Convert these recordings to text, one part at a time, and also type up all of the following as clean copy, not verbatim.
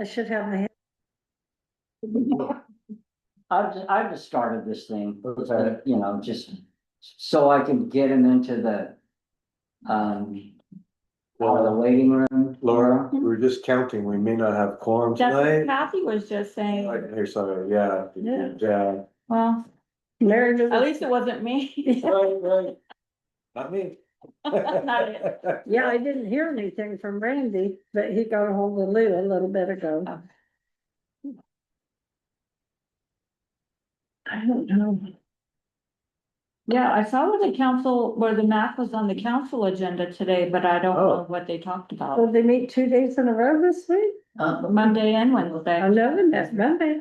I should have my hand. I've just started this thing, Okay. you know, just so I can get him into the, out of the waiting room. Laura, we're just counting, we may not have quorum That's what tonight. Kathy was just saying. Here, sorry, yeah, Yeah. yeah. Well, Mary Lou. at least it wasn't me. Right. Not me. Not it. Yeah, I didn't hear anything from Randy, but he got a hold of Lou a little bit ago. Oh. I don't know. Yeah, I saw where the council, where the math was on the council agenda today, but I don't know what they talked about. Will they meet 2 days in a row this week? Monday and Wednesday. 11, that's Monday.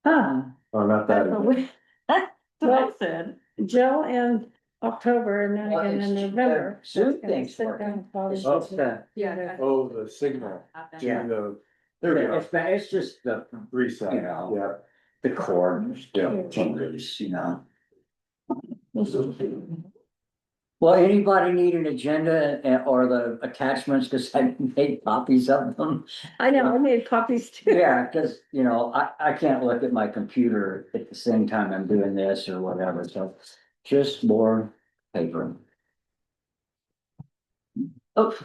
Huh, Oh, not That's that. what we, that's what I said. Jill in October and then Well, again in it's- November. Zoom That's gonna thing's sit working. down and It's follow. just the, Yeah. Oh, the signal. Yeah. There we go. it's just the, Reset, You know. yeah. the cord Yeah. changes, you know. Well, anybody need an agenda or the attachments, cause I made copies of them. I know, I made copies too. Yeah, cause you know, I can't look at my computer at the same time I'm doing this or whatever, so just more paper. Oh.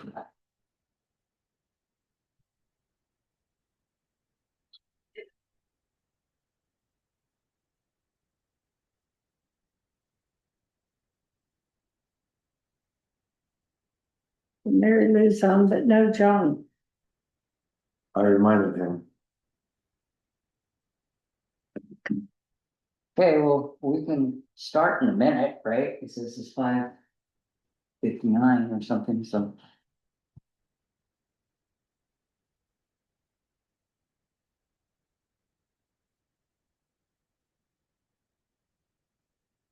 Mary Lou's on, but no John. I reminded him. Okay, well, we can start in a minute, right? Because this is 5:59 or something, so.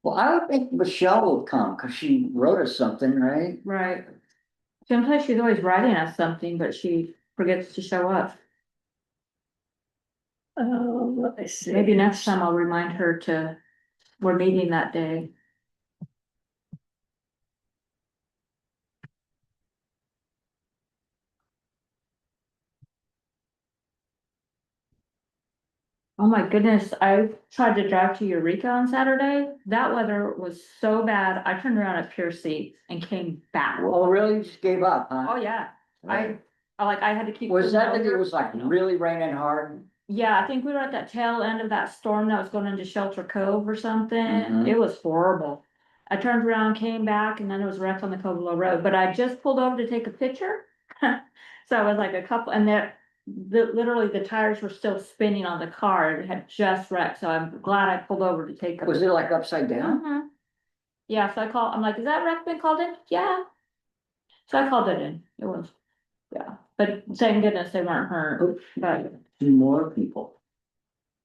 Well, I would think Michelle will come because she wrote us something, right? Right. Sometimes she's always writing us something, but she forgets to show up. Oh, let me see. Maybe next time I'll remind her to, we're meeting that day. Oh my goodness, I tried to drive to Eureka on Saturday. That weather was so bad. I turned around at Piercy and came back. Oh, really? Just gave up, huh? Oh, yeah. I had to keep. Was that pulling that it over. was like really raining hard? Yeah, I think we were at that tail end of that storm that was going into Shelter Cove or something. Mhm. It was horrible. I turned around, came back, and then it was wrecked on the Covelo Road, but I just pulled over to take a picture. So I was like a couple, and literally the tires were still spinning on the car. It had just wrecked, so I'm glad I pulled over to take a. Was it like upside down? Mhm. Yeah, so I'm like, is that wreck been called in? Yeah. So I called it in. It was, yeah, but thank goodness they weren't hurt, but. 2 more people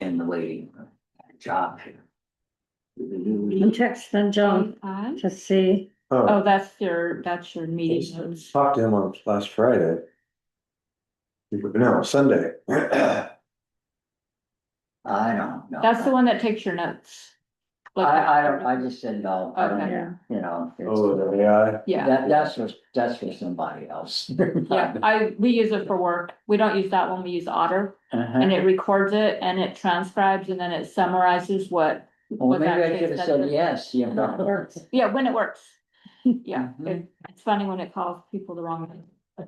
in the waiting room. Job here. I'm texting John to see. Oh, Oh, that's your meeting notes. talked to him on last Friday. No, Sunday. I don't know. That's the one that takes your notes. I just said no, I don't, Okay. Yeah. you know. Oh, the AI. Yeah, That's for somebody else. yeah, we use it for work. We don't use that one, we use Otter, Uh-huh. and it records it and it transcribes and then it summarizes what. Well, was maybe I actually should have said said to- yes, you know. Yeah, when it works. Yeah, Mhm. it's funny when it calls people the wrong way.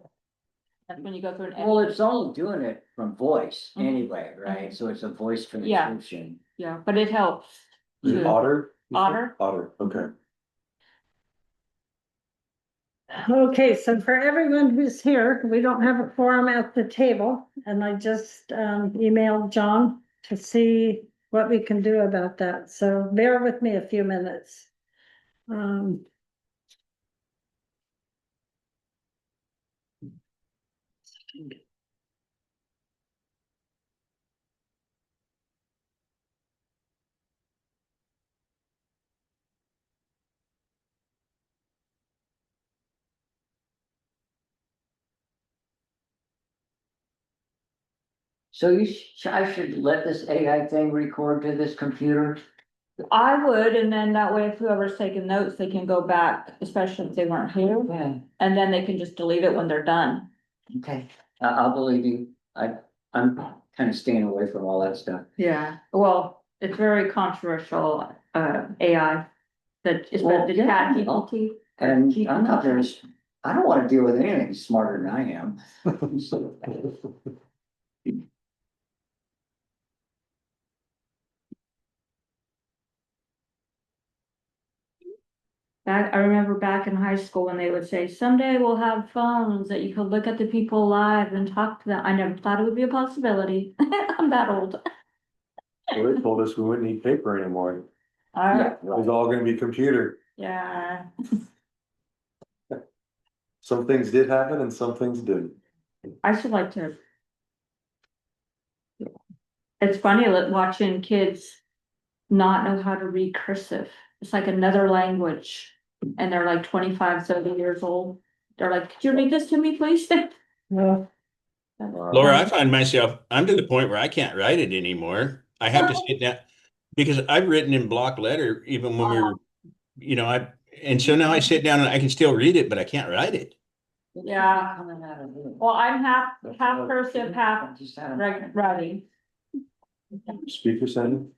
That's when you go through an. Well, it's only doing it from voice Mhm. anyway, right? So it's a voice Yeah. transcription. Yeah, but it helps. The too. Otter? you said? Otter. Otter, okay. Okay, so for everyone who's here, we don't have a quorum at the table, and I just emailed John to see what we can do about that, so bear with me a few minutes. So I should let this AI thing record to this computer? I would, and then that way if whoever's taking notes, they can go back, especially if they weren't here, Yeah. and then they can just delete it when they're done. Okay, I'll believe you. I'm kind of staying away from all that stuff. Yeah, well, it's very controversial, AI, that is Well, the yeah, chat well, GPT. And I'm not there's, I don't wanna deal with anything smarter than I am. I remember back in high school when they would say, someday we'll have phones that you could look at the people live and talk to them. I never thought it would be a possibility. I'm that old. Well, they told us we wouldn't need paper anymore. Yeah, It was all gonna be computer. Yeah, Some things did happen and some things didn't. I should like to. It's funny watching kids not know how to read cursive. It's like another language. And they're like 25, 30 years old. They're like, could you read this to me, please? Well, Laura, I find myself, I'm to the point where I can't write it anymore. I have to sit down because I've written in block letter even when we were, and so now I sit down and I can still read it, but I can't write it. Yeah. Well, I'm half cursive, half writing. Speaker setting?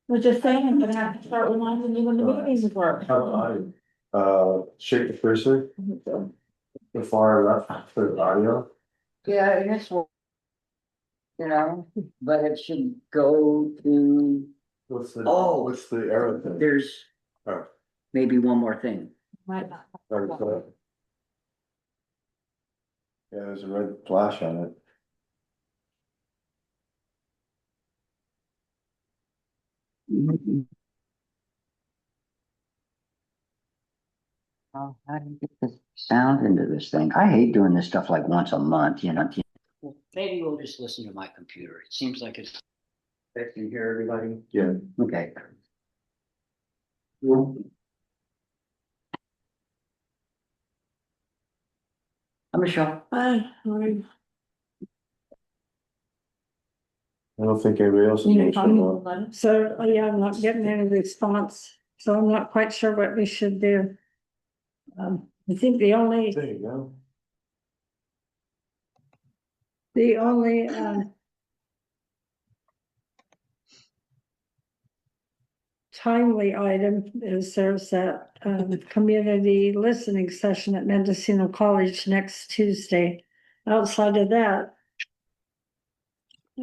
We're just saying, I'm gonna have to start reminding you when the meetings work. Shake the cursor, the far left for the audio. Yeah, and it's, but it should go to, What's the arrow thing? there's Oh. maybe one more thing. Right. Yeah, there's a red flash on it. Oh, how do you get the sound into this thing? I hate doing this stuff like once a month, Maybe we'll just listen to my computer. It seems like it's. Can you hear everybody? Yeah. Okay. Hi, Michelle. Hi. I don't think anybody else is. So, yeah, I'm not getting any response, so I'm not quite sure what we should do. I think the only, There you go. the only, timely item is there's that, community listening session at Mendocino College next Tuesday. Outside of that, I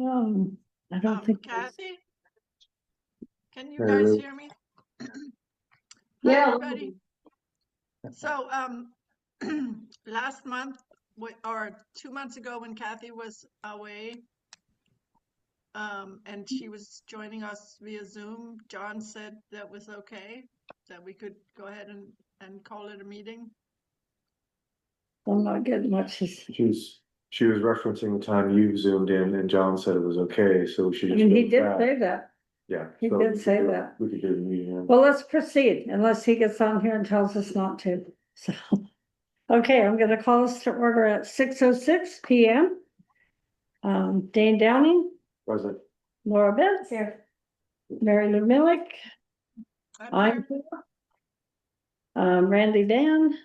don't think. Kathy? Can you Hey, guys Ruth. hear me? Yeah. Hi, everybody. So, last month, or 2 months ago, when Kathy was away, and she was joining us via Zoom, John said that was okay, that we could go ahead and call it a meeting. I'm not getting much. She was referencing the time you zoomed in and John said it was okay, so she I just. mean, he goes did back. say that. Yeah. he so did we could say do- that. We could do the meeting. then. Well, let's proceed unless he gets on here and tells us not to. So, okay, I'm gonna call us to order at 6:06 PM. Dane Downing, Present. Laura Betts, Mary Lou Millick, I'm here. Randy Van.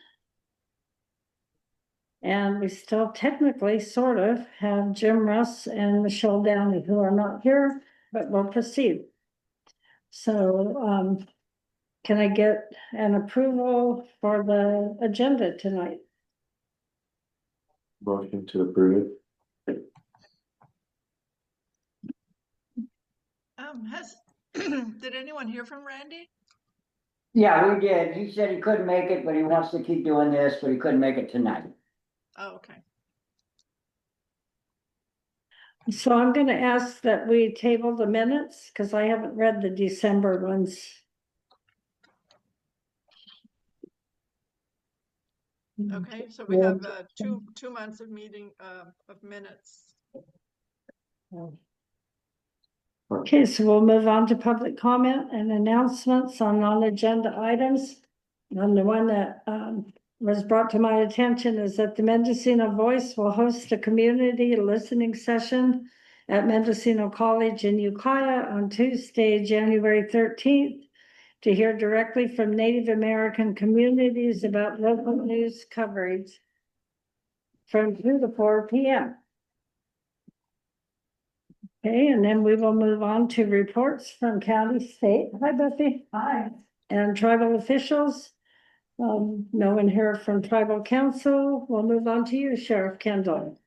And we still technically sort of have Jim Russ and Michelle Downey who are not here, but we'll proceed. So, can I get an approval for the agenda tonight? Motion to approve it. Did anyone hear from Randy? Yeah, we did. He said he couldn't make it, but he wants to keep doing this, but he couldn't make it tonight. Oh, okay. So I'm gonna ask that we table the minutes, because I haven't read the December ones. Okay, so we have 2 months of meeting of minutes. Okay, so we'll move on to public comment and announcements on non-agenda items. And the one that was brought to my attention is that the Mendocino Voice will host a community listening session at Mendocino College in Ukiah on Tuesday, January 13th, to hear directly from Native American communities about local news coverage from 2 to 4 PM. Okay, and then we will move on to reports from county, state. Hi, Buffy. Hi. And tribal officials. No one here from tribal council. We'll move on to you, Sheriff Kendall.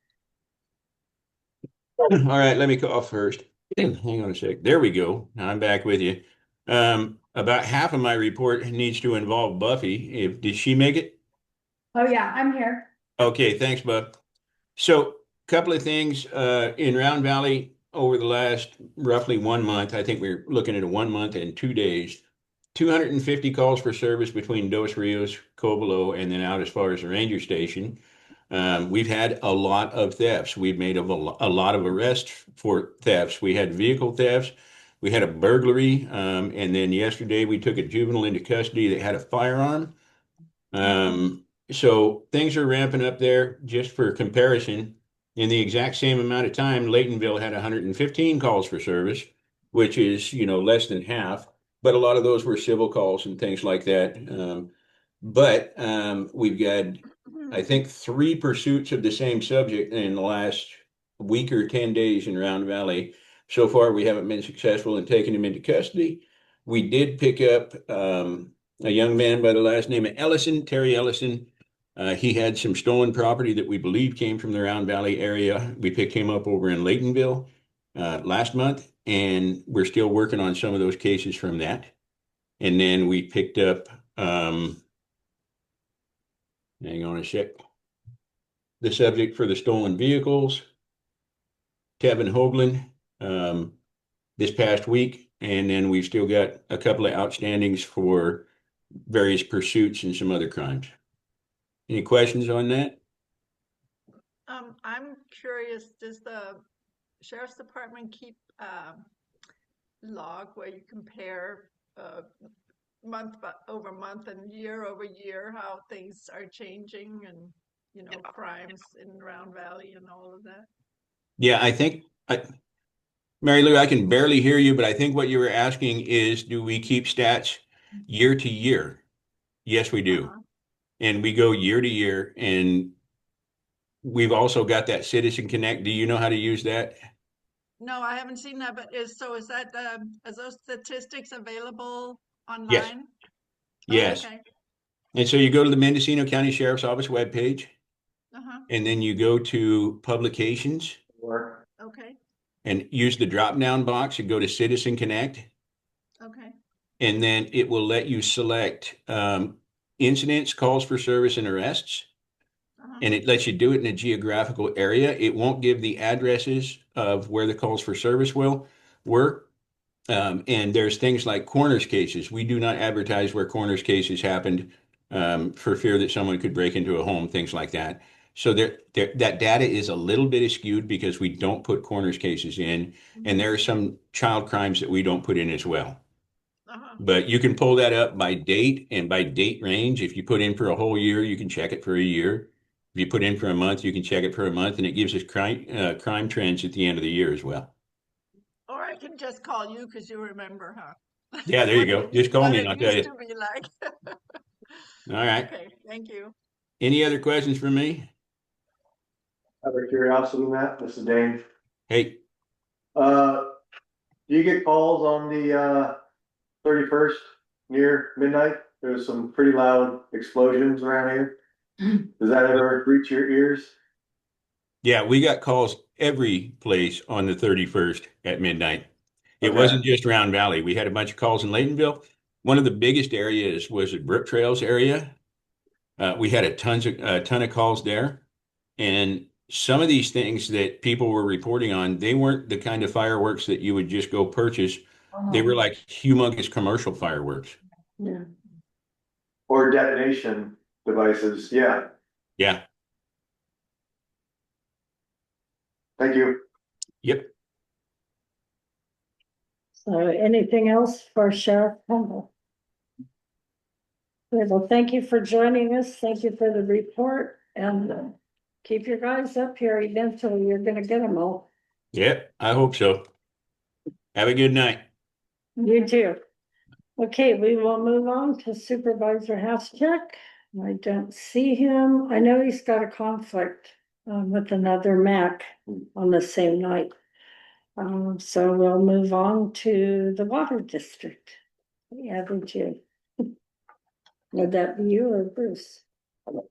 All right, let me cough first. Hang on a sec. There we go. Now I'm back with you. About half of my report needs to involve Buffy. Did she make it? Oh, yeah, I'm here. Okay, thanks, Buff. So, couple of things in Round Valley over the last roughly 1 month. I think we're looking at a 1 month and 2 days. 250 calls for service between Dos Rios, Covelo, and then out as far as the ranger station. We've had a lot of thefts. We've made a lot of arrests for thefts. We had vehicle thefts. We had a burglary. And then yesterday we took a juvenile into custody that had a firearm. So things are ramping up there. Just for comparison, in the exact same amount of time, Laytonville had 115 calls for service, which is, less than half. But a lot of those were civil calls and things like that. But we've got, I think, 3 pursuits of the same subject in the last week or 10 days in Round Valley. So far, we haven't been successful in taking him into custody. We did pick up a young man by the last name of Ellison, Terry Ellison. He had some stolen property that we believe came from the Round Valley area. We picked him up over in Laytonville last month, and we're still working on some of those cases from that. And then we picked up, hang on a sec, the subject for the stolen vehicles, Tevin Hoagland, this past week. And then we've still got a couple of outstandings for various pursuits and some other crimes. Any questions on that? I'm curious, does the sheriff's department keep log where you compare month over month and year over year how things are changing and crimes in Round Valley and all of that? Yeah, I think Mary Lou, I can barely hear you, but I think what you were asking is, do we keep stats year to year? Yes, we do. And we go year to year, and we've also got that Citizen Connect. Do you know how to use that? No, I haven't seen that, but is that is those statistics available Yes. online? Yes. Okay. And so you go to the Mendocino County Sheriff's Office webpage, Uh-huh. and then you go to publications Okay. and use the drop-down box and go to Citizen Connect. Okay. And then it will let you select incidents, calls for service, and arrests. And it lets you do it in a geographical area. It won't give the addresses of where the calls for service were. And there's things like coroner's cases. We do not advertise where coroner's cases happened for fear that someone could break into a home, things like that. So that data is a little bit skewed because we don't put coroner's cases in, and there are some child crimes that we don't put in as well. But you can pull that up by date and by date range. If you put in for a whole year, you can check it for a year. If you put in for a month, you can check it for a month, and it gives us crime trends at the end of the year as well. Or I can just call you because you remember, huh? Yeah, there you go. Just call me and I'll tell you. What it used to be like. All right. Okay, thank you. Any other questions for me? Out of curiosity, Matt, this is Dave. Hey, Do you get calls on the 31st near midnight? There's some pretty loud explosions around here. Does that ever reach your ears? yeah, we got calls every place on the 31st at midnight. It Okay. wasn't just Round Valley. We had a bunch of calls in Laytonville. One of the biggest areas was the Brook Trails area. We had a ton of calls there. And some of these things that people were reporting on, they weren't the kind of fireworks that you would just go purchase. They were like humongous commercial fireworks. Yeah. Or detonation devices, yeah. Yeah. Thank you. Yep. So anything else for Sheriff Kendall? Well, thank you for joining us. Thank you for the report, and keep your guys up here. Eventually, you're gonna get them all. Yep. I hope so. Have a good night. You too. Okay, we will move on to Supervisor Hascheck. I don't see him. I know he's got a conflict with another MAC on the same night. So we'll move on to the water district. Yeah, would you? Would that be you or Bruce?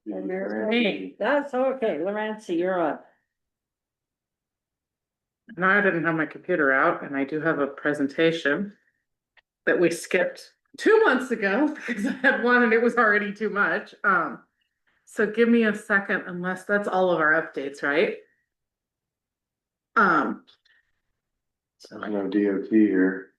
Me. That's okay. Lorenzi, you're up. No, I didn't have my computer out, and I do have a presentation that we skipped 2 months ago because I had one and it was already too much. So give me a second, unless that's all of our updates, right? No DOT here.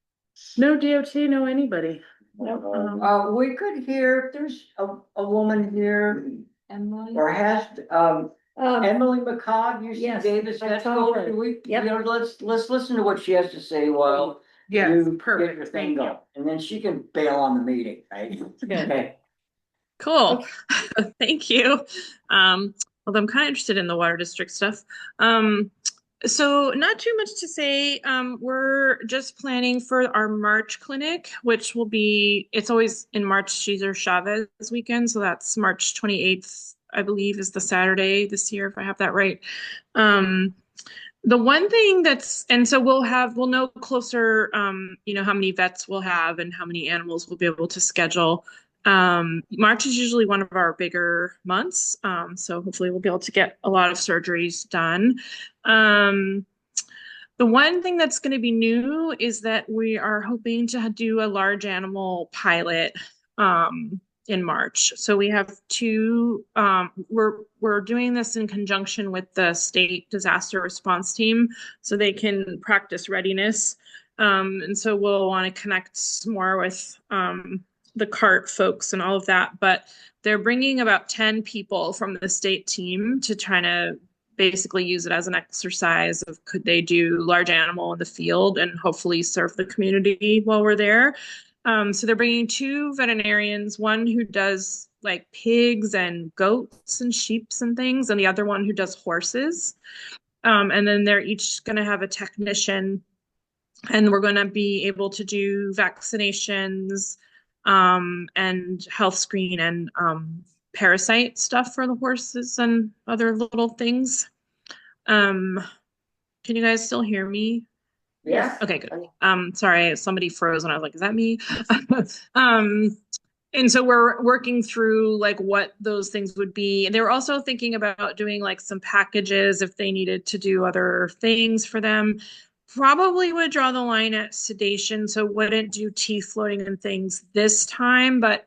No DOT, no anybody. Nope. We could hear, if there's a woman here, Emily? or has, Emily McCog, you see yes, Davis, I that's saw her. over, we, Yep. you know, let's listen to what she has to say while Yes, you get your perfect, thing thank you. going, and then she can bail on the meeting, right? Okay. Cool. Thank you. Although I'm kind of interested in the water district stuff. So not too much to say. We're just planning for our March clinic, which will be, it's always in March, Cesar Chavez weekend. So that's March 28th, I believe, is the Saturday this year, if I have that right. The one thing that's, and so we'll know closer, you know, how many vets we'll have and how many animals we'll be able to schedule. March is usually one of our bigger months. So hopefully we'll be able to get a lot of surgeries done. The one thing that's going to be new is that we are hoping to do a large animal pilot in March. So we have two, we're doing this in conjunction with the state disaster response team so they can practice readiness. And so we'll want to connect more with the CART folks and all of that. But they're bringing about 10 people from the state team to try to basically use it as an exercise of could they do large animal in the field and hopefully serve the community while we're there. So they're bringing two veterinarians, one who does like pigs and goats and sheeps and things, and the other one who does horses. And then they're each going to have a technician, and we're going to be able to do vaccinations and health screen and parasite stuff for the horses and other little things. Can you guys still hear me? Yeah. Okay, good. Sorry, somebody froze and I was like, is that me? And so we're working through like what those things would be. And they were also thinking about doing like some packages if they needed to do other things for them. Probably would draw the line at sedation, so wouldn't do teeth floating and things this time, but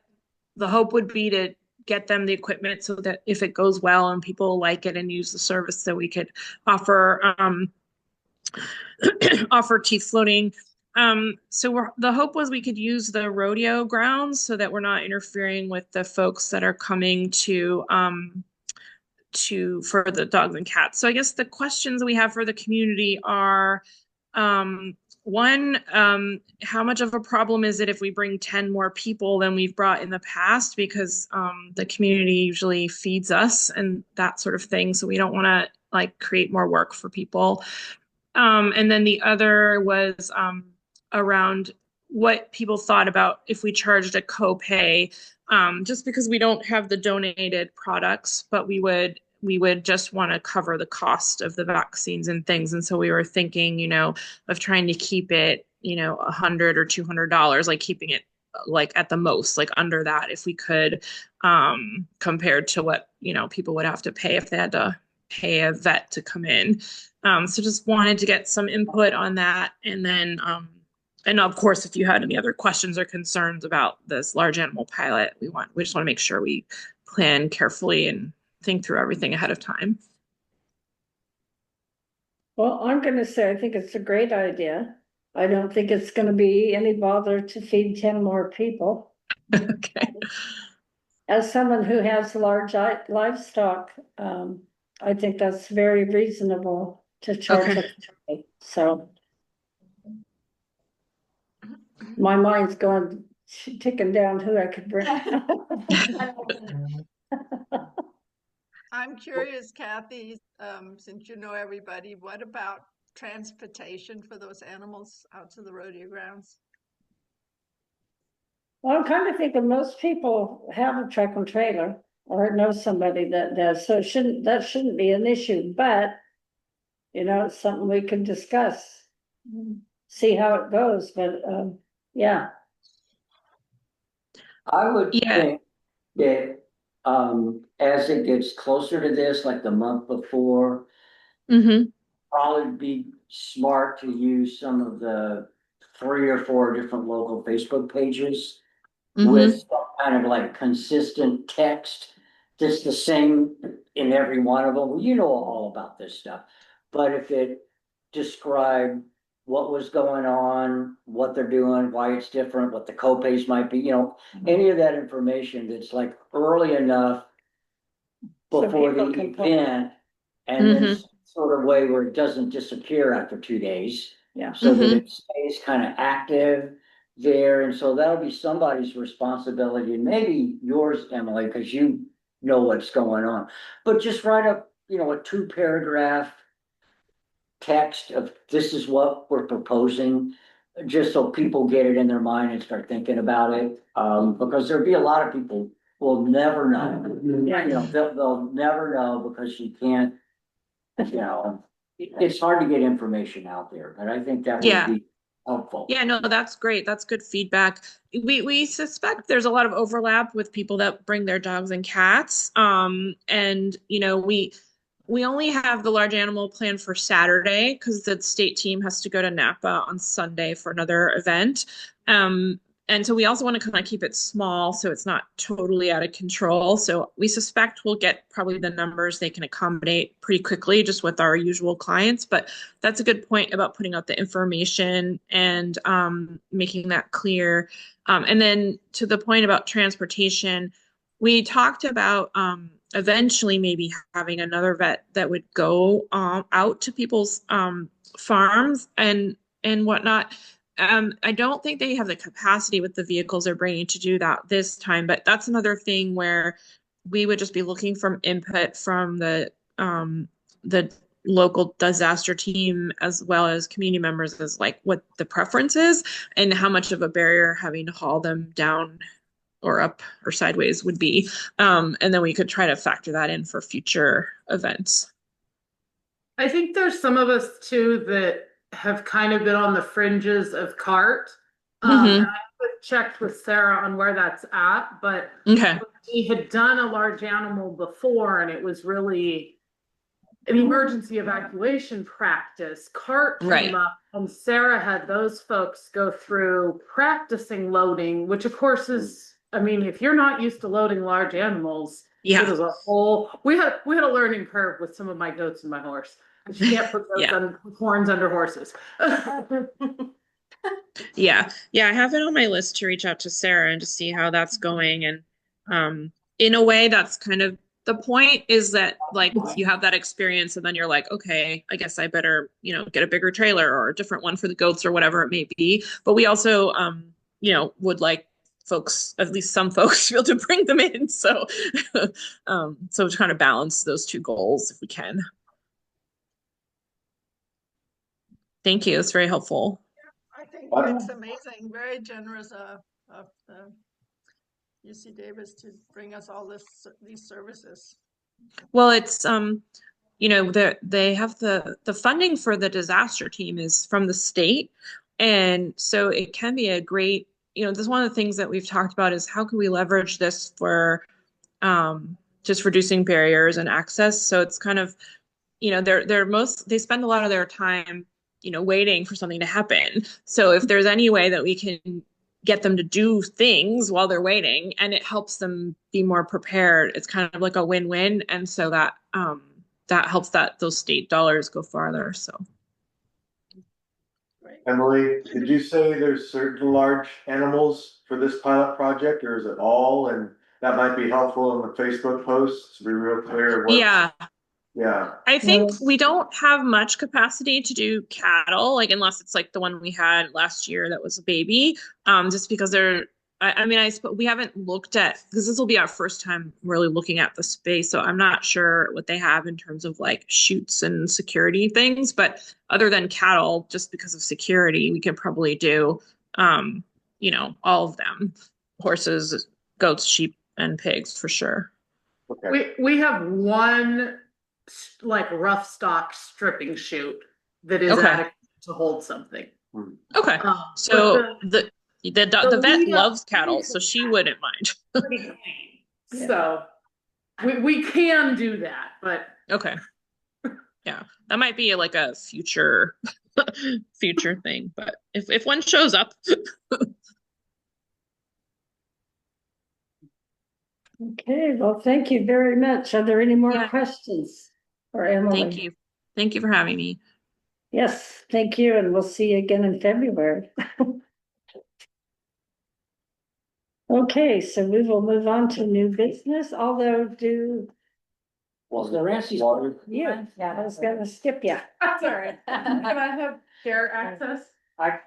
the hope would be to get them the equipment so that if it goes well and people like it and use the service, that we could offer offer teeth floating. So the hope was we could use the rodeo grounds so that we're not interfering with the folks that are coming to for the dogs and cats. So I guess the questions we have for the community are, one, how much of a problem is it if we bring 10 more people than we've brought in the past? Because the community usually feeds us and that sort of thing. So we don't want to like create more work for people. And then the other was around what people thought about if we charged a copay, just because we don't have the donated products, but we would just want to cover the cost of the vaccines and things. And so we were thinking, you know, of trying to keep it, you know, $100 or $200, like keeping it like at the most, like under that, if we could, compared to what, you know, people would have to pay if they had to pay a vet to come in. So just wanted to get some input on that. And then, and of course, if you had any other questions or concerns about this large animal pilot, we just want to make sure we plan carefully and think through everything ahead of time. Well, I'm going to say, I think it's a great idea. I don't think it's going to be any bother to feed 10 more people. Okay. As someone who has large livestock, I think that's very reasonable to charge Okay. a so my mind's going ticking down who I could bring. I'm curious, Kathy, since you know everybody, what about transportation for those animals out to the rodeo grounds? Well, I'm kind of thinking most people have a truck and trailer or know somebody that does, so that shouldn't be an issue, but you know, it's something we can discuss. see how it goes, but, yeah. I would Yeah. think that, as it gets closer to this, like the month before, Mm-hmm. probably be smart to use some of the 3 or 4 different local Facebook pages Mm-hmm. with some kind of like consistent text, just the same in every one of them. Well, you know all about this stuff. But if it described what was going on, what they're doing, why it's different, what the copays might be, any of that information that's like early enough So before the people can put- event, and then Mhm. sort of way where it doesn't disappear after 2 days. Yeah. So that Mhm. it stays kind of active there, and so that'll be somebody's responsibility, and maybe yours, Emily, because you know what's going on. But just write up, a 2 paragraph text of this is what we're proposing, just so people get it in their mind and start thinking about it. Because there'll be a lot of people will never know. They'll never know because you can't, it's hard to get information out there, but I think that would Yeah. be helpful. Yeah, no, that's great. That's good feedback. We suspect there's a lot of overlap with people that bring their dogs and cats. And we only have the large animal plan for Saturday because the state team has to go to Napa on Sunday for another event. And so we also want to kind of keep it small so it's not totally out of control. So we suspect we'll get probably the numbers they can accommodate pretty quickly just with our usual clients. But that's a good point about putting out the information and making that clear. And then to the point about transportation, we talked about eventually maybe having another vet that would go out to people's farms and whatnot. I don't think they have the capacity with the vehicles they're bringing to do that this time, but that's another thing where we would just be looking for input from the local disaster team as well as community members as like what the preference is and how much of a barrier having to haul them down or up or sideways would be. And then we could try to factor that in for future events. I think there's some of us too that have kind of been on the fringes of cart. And I haven't checked with Sarah on where that's at, but Okay. we had done a large animal before and it was really an emergency evacuation practice. Cart Right. came up and Sarah had those folks go through practicing loading, which of course is, I mean, if you're not used to loading large animals, Yeah. it is a whole, we had a learning curve with some of my goats and my horse. You can't put goats on horns under horses. Yeah. I have it on my list to reach out to Sarah and to see how that's going. And in a way, that's kind of the point is that like you have that experience and then you're like, okay, I guess I better, get a bigger trailer or a different one for the goats or whatever it may be. But we also, would like folks, at least some folks, to be able to bring them in. So, so trying to balance those two goals if we can. Thank you. It's very helpful. I think that's amazing. Very generous of UC Davis to bring us all these services. Well, it's they have the funding for the disaster team is from the state, and so it can be a great, this is one of the things that we've talked about is how can we leverage this for just reducing barriers and access. So it's kind of, they spend a lot of their time, waiting for something to happen. So if there's any way that we can get them to do things while they're waiting and it helps them be more prepared, it's kind of like a win-win. And so that helps those state dollars go farther. So Emily, did you say there's certain large animals for this pilot project, or is it all? And that might be helpful in the Facebook posts to be real clear. Yeah. I think we don't have much capacity to do cattle, like unless it's like the one we had last year that was a baby. Just because we haven't looked at, because this will be our first time really looking at the space. So I'm not sure what they have in terms of like chutes and security things. But other than cattle, just because of security, we could probably do, all of them: horses, goats, sheep, and pigs for sure. Okay. We have one like rough stock stripping chute that is Okay. adequate to hold something. Okay, But so the vet lead up loves cattle, to so she that wouldn't mind. pretty clean. So we can do that, but Okay. Yeah, that might be like a future future thing, but if one shows up. Okay, well, thank you very much. Are there any more Yeah. questions for Emily? Thank you. Thank you for having me. Yes, thank you, and we'll see you again in February. Okay, so we will move on to new business, although Well, the Nancy's. yeah, I was gonna skip you. that's all right. Can I have share access?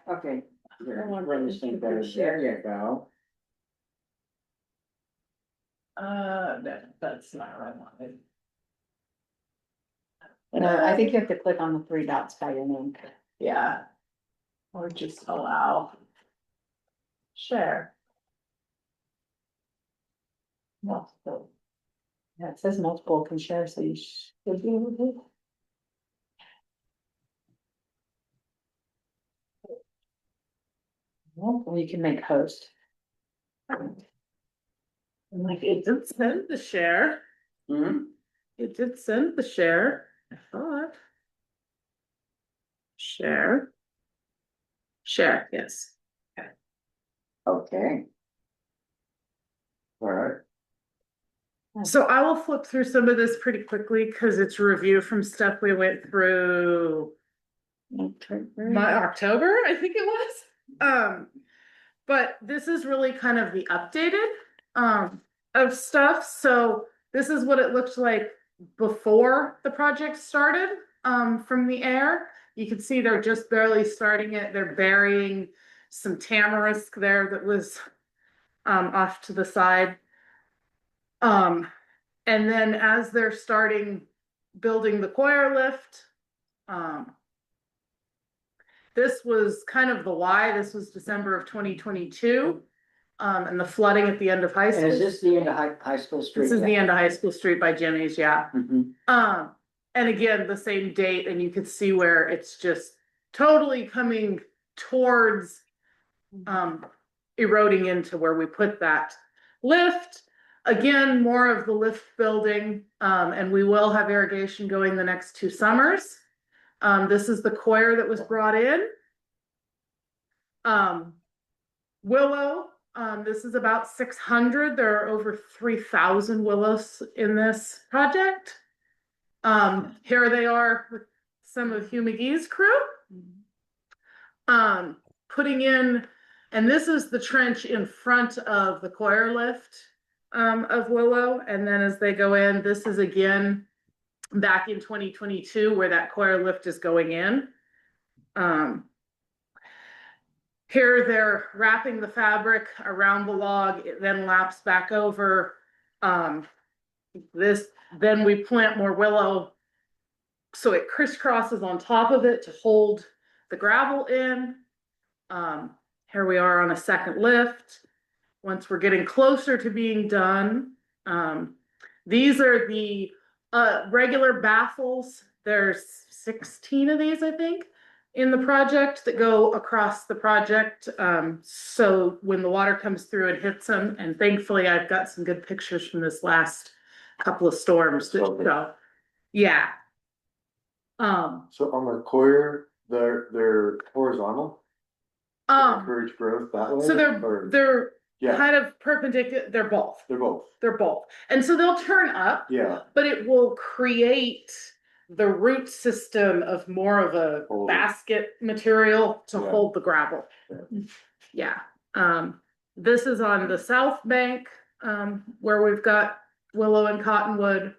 Okay. Here, run this thing better. There you go. That's not what I wanted. I think you have to click on the three dots by your name. Yeah. Or just allow. Share. Multiple. Yeah, it says multiple can share, so you should be able to. Well, you can make host. Like it did send the share. Hmm. It did send the share. I thought. Share. Share, yes. Okay. All right. So I will flip through some of this pretty quickly because it's a review from stuff we went through October, I think it was. But this is really kind of the updated of stuff. So this is what it looked like before the project started from the air. You can see they're just barely starting it. They're burying some tamarisk there that was off to the side. And then as they're starting building the choir lift, this was kind of the why. This was December of 2022. And the flooding at the end of high school. And is this the end of High School Street? This is the end of High School Street by Jimmy's, yeah. Mhm. And again, the same date, and you could see where it's just totally coming towards eroding into where we put that lift. Again, more of the lift building, and we will have irrigation going the next 2 summers. This is the choir that was brought in. Willow, this is about 600. There are over 3,000 willows in this project. Here they are with some of Hugh McGee's crew. Putting in, and this is the trench in front of the choir lift of Willow. And then as they go in, this is again back in 2022 where that choir lift is going in. Here they're wrapping the fabric around the log, it then laps back over. Then we plant more willow so it crisscrosses on top of it to hold the gravel in. Here we are on a second lift. Once we're getting closer to being done, these are the regular baffles. There's 16 of these, I think, in the project that go across the project. So when the water comes through, it hits them. And thankfully, I've got some good pictures from this last couple of storms to show. Yeah. So on the choir, they're horizontal, encourage growth that way? So they're Yeah, kind of perpendicular. They're both. they're both, And so they'll turn up, yeah, but it will create the root system of more of a Hold it. basket material to Yeah. hold the gravel. Yeah. This is on the south bank, where we've got willow and cottonwood.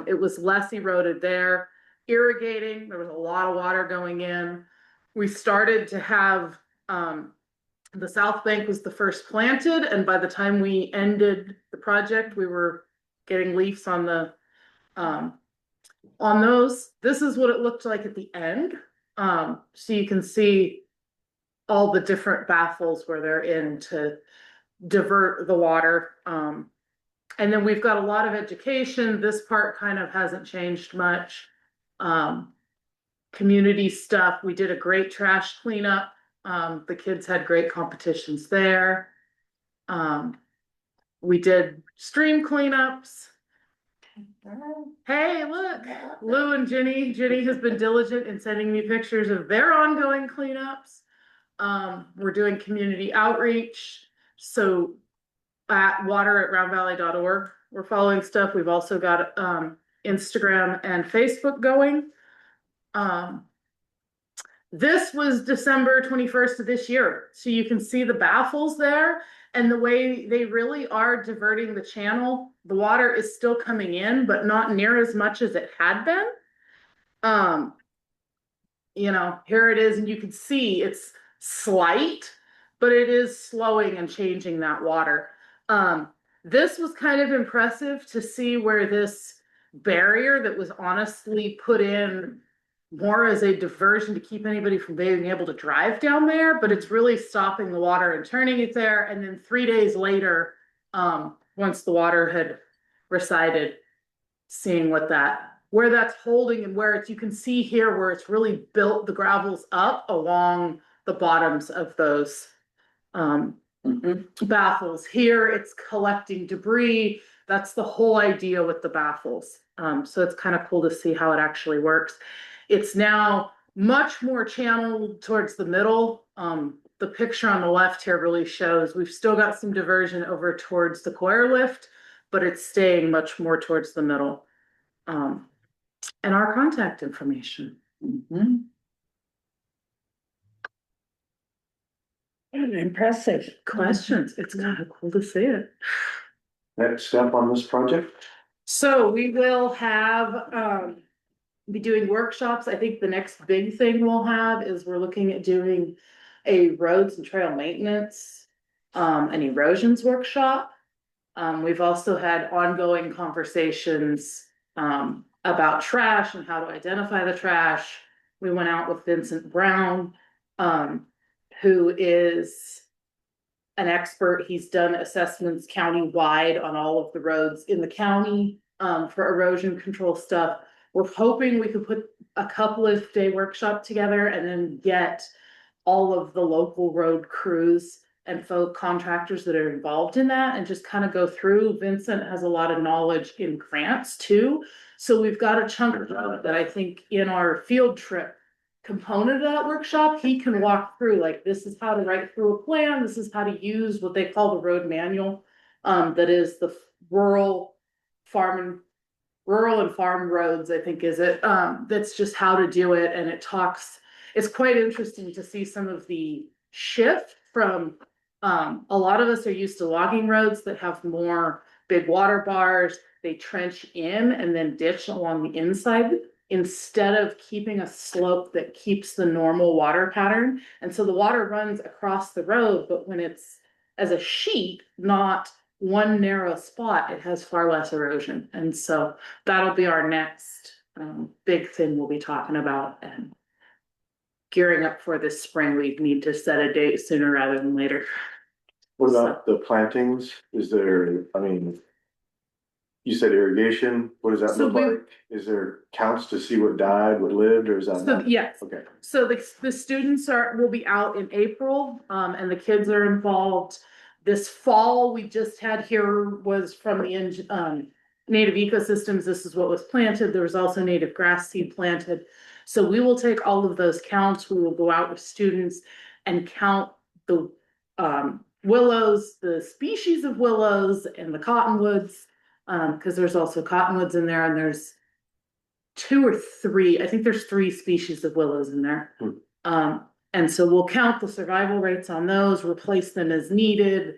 It was less eroded there. Irrigating, there was a lot of water going in. We started to have, the south bank was the first planted, and by the time we ended the project, we were getting leaves on the on those. This is what it looked like at the end. So you can see all the different baffles where they're in to divert the water. And then we've got a lot of education. This part kind of hasn't changed much. community stuff. We did a great trash cleanup. The kids had great competitions there. We did stream cleanups. Hey, look, Lou and Jenny. Jenny has been diligent in sending me pictures of their ongoing cleanups. We're doing community outreach. So at water@roundvalley.org, we're following stuff. We've also got Instagram and Facebook going. This was December 21st of this year. So you can see the baffles there and the way they really are diverting the channel. The water is still coming in, but not near as much as it had been. You know, here it is, and you can see it's slight, but it is slowing and changing that water. This was kind of impressive to see where this barrier that was honestly put in more as a diversion to keep anybody from being able to drive down there, but it's really stopping the water and turning it there. And then 3 days later, once the water had receded, seeing where that's holding and where it's, you can see here where it's really built the gravels up along the bottoms of those baffles. Here it's collecting debris. That's the whole idea with the baffles. So it's kind of cool to see how it actually works. It's now much more channeled towards the middle. The picture on the left here really shows we've still got some diversion over towards the Coir lift, but it's staying much more towards the middle. And our contact information. Impressive. Questions. It's kind of cool to see it. Next step on this project? So we will have, be doing workshops. I think the next big thing we'll have is we're looking at doing a roads and trail maintenance, an erosions workshop. We've also had ongoing conversations, about trash and how to identify the trash. We went out with Vincent Brown, who is an expert. He's done assessments countywide on all of the roads in the county, for erosion control stuff. We're hoping we could put a couple of day workshop together and then get all of the local road crews and folk contractors that are involved in that and just kind of go through. Vincent has a lot of knowledge in grants too. So we've got a chunk of road that I think in our field trip component of that workshop, he can walk through, like, this is how to write through a plan. This is how to use what they call the road manual. That is the rural and farm roads, I think is it. That's just how to do it. And it's quite interesting to see some of the shift from, a lot of us are used to logging roads that have more big water bars. They trench in and then ditch along the inside instead of keeping a slope that keeps the normal water pattern. And so the water runs across the road, but when it's as a sheet, not one narrow spot, it has far less erosion. And so that'll be our next big thing we'll be talking about and gearing up for this spring. We need to set a date sooner rather than later. What about the plantings? Is there, I mean, you said irrigation, what does that So look like? Is there counts to see what died, what lived, or is that? So yes, Okay. so the students will be out in April, and the kids are involved. This fall, we just had here was from the native ecosystems. This is what was planted. There was also native grass seed planted. So we will take all of those counts. We will go out with students and count the willows, the species of willows and the cottonwoods, because there's also cottonwoods in there, and there's 2 or 3, I think there's 3 species of willows in there. And so we'll count the survival rates on those, replace them as needed.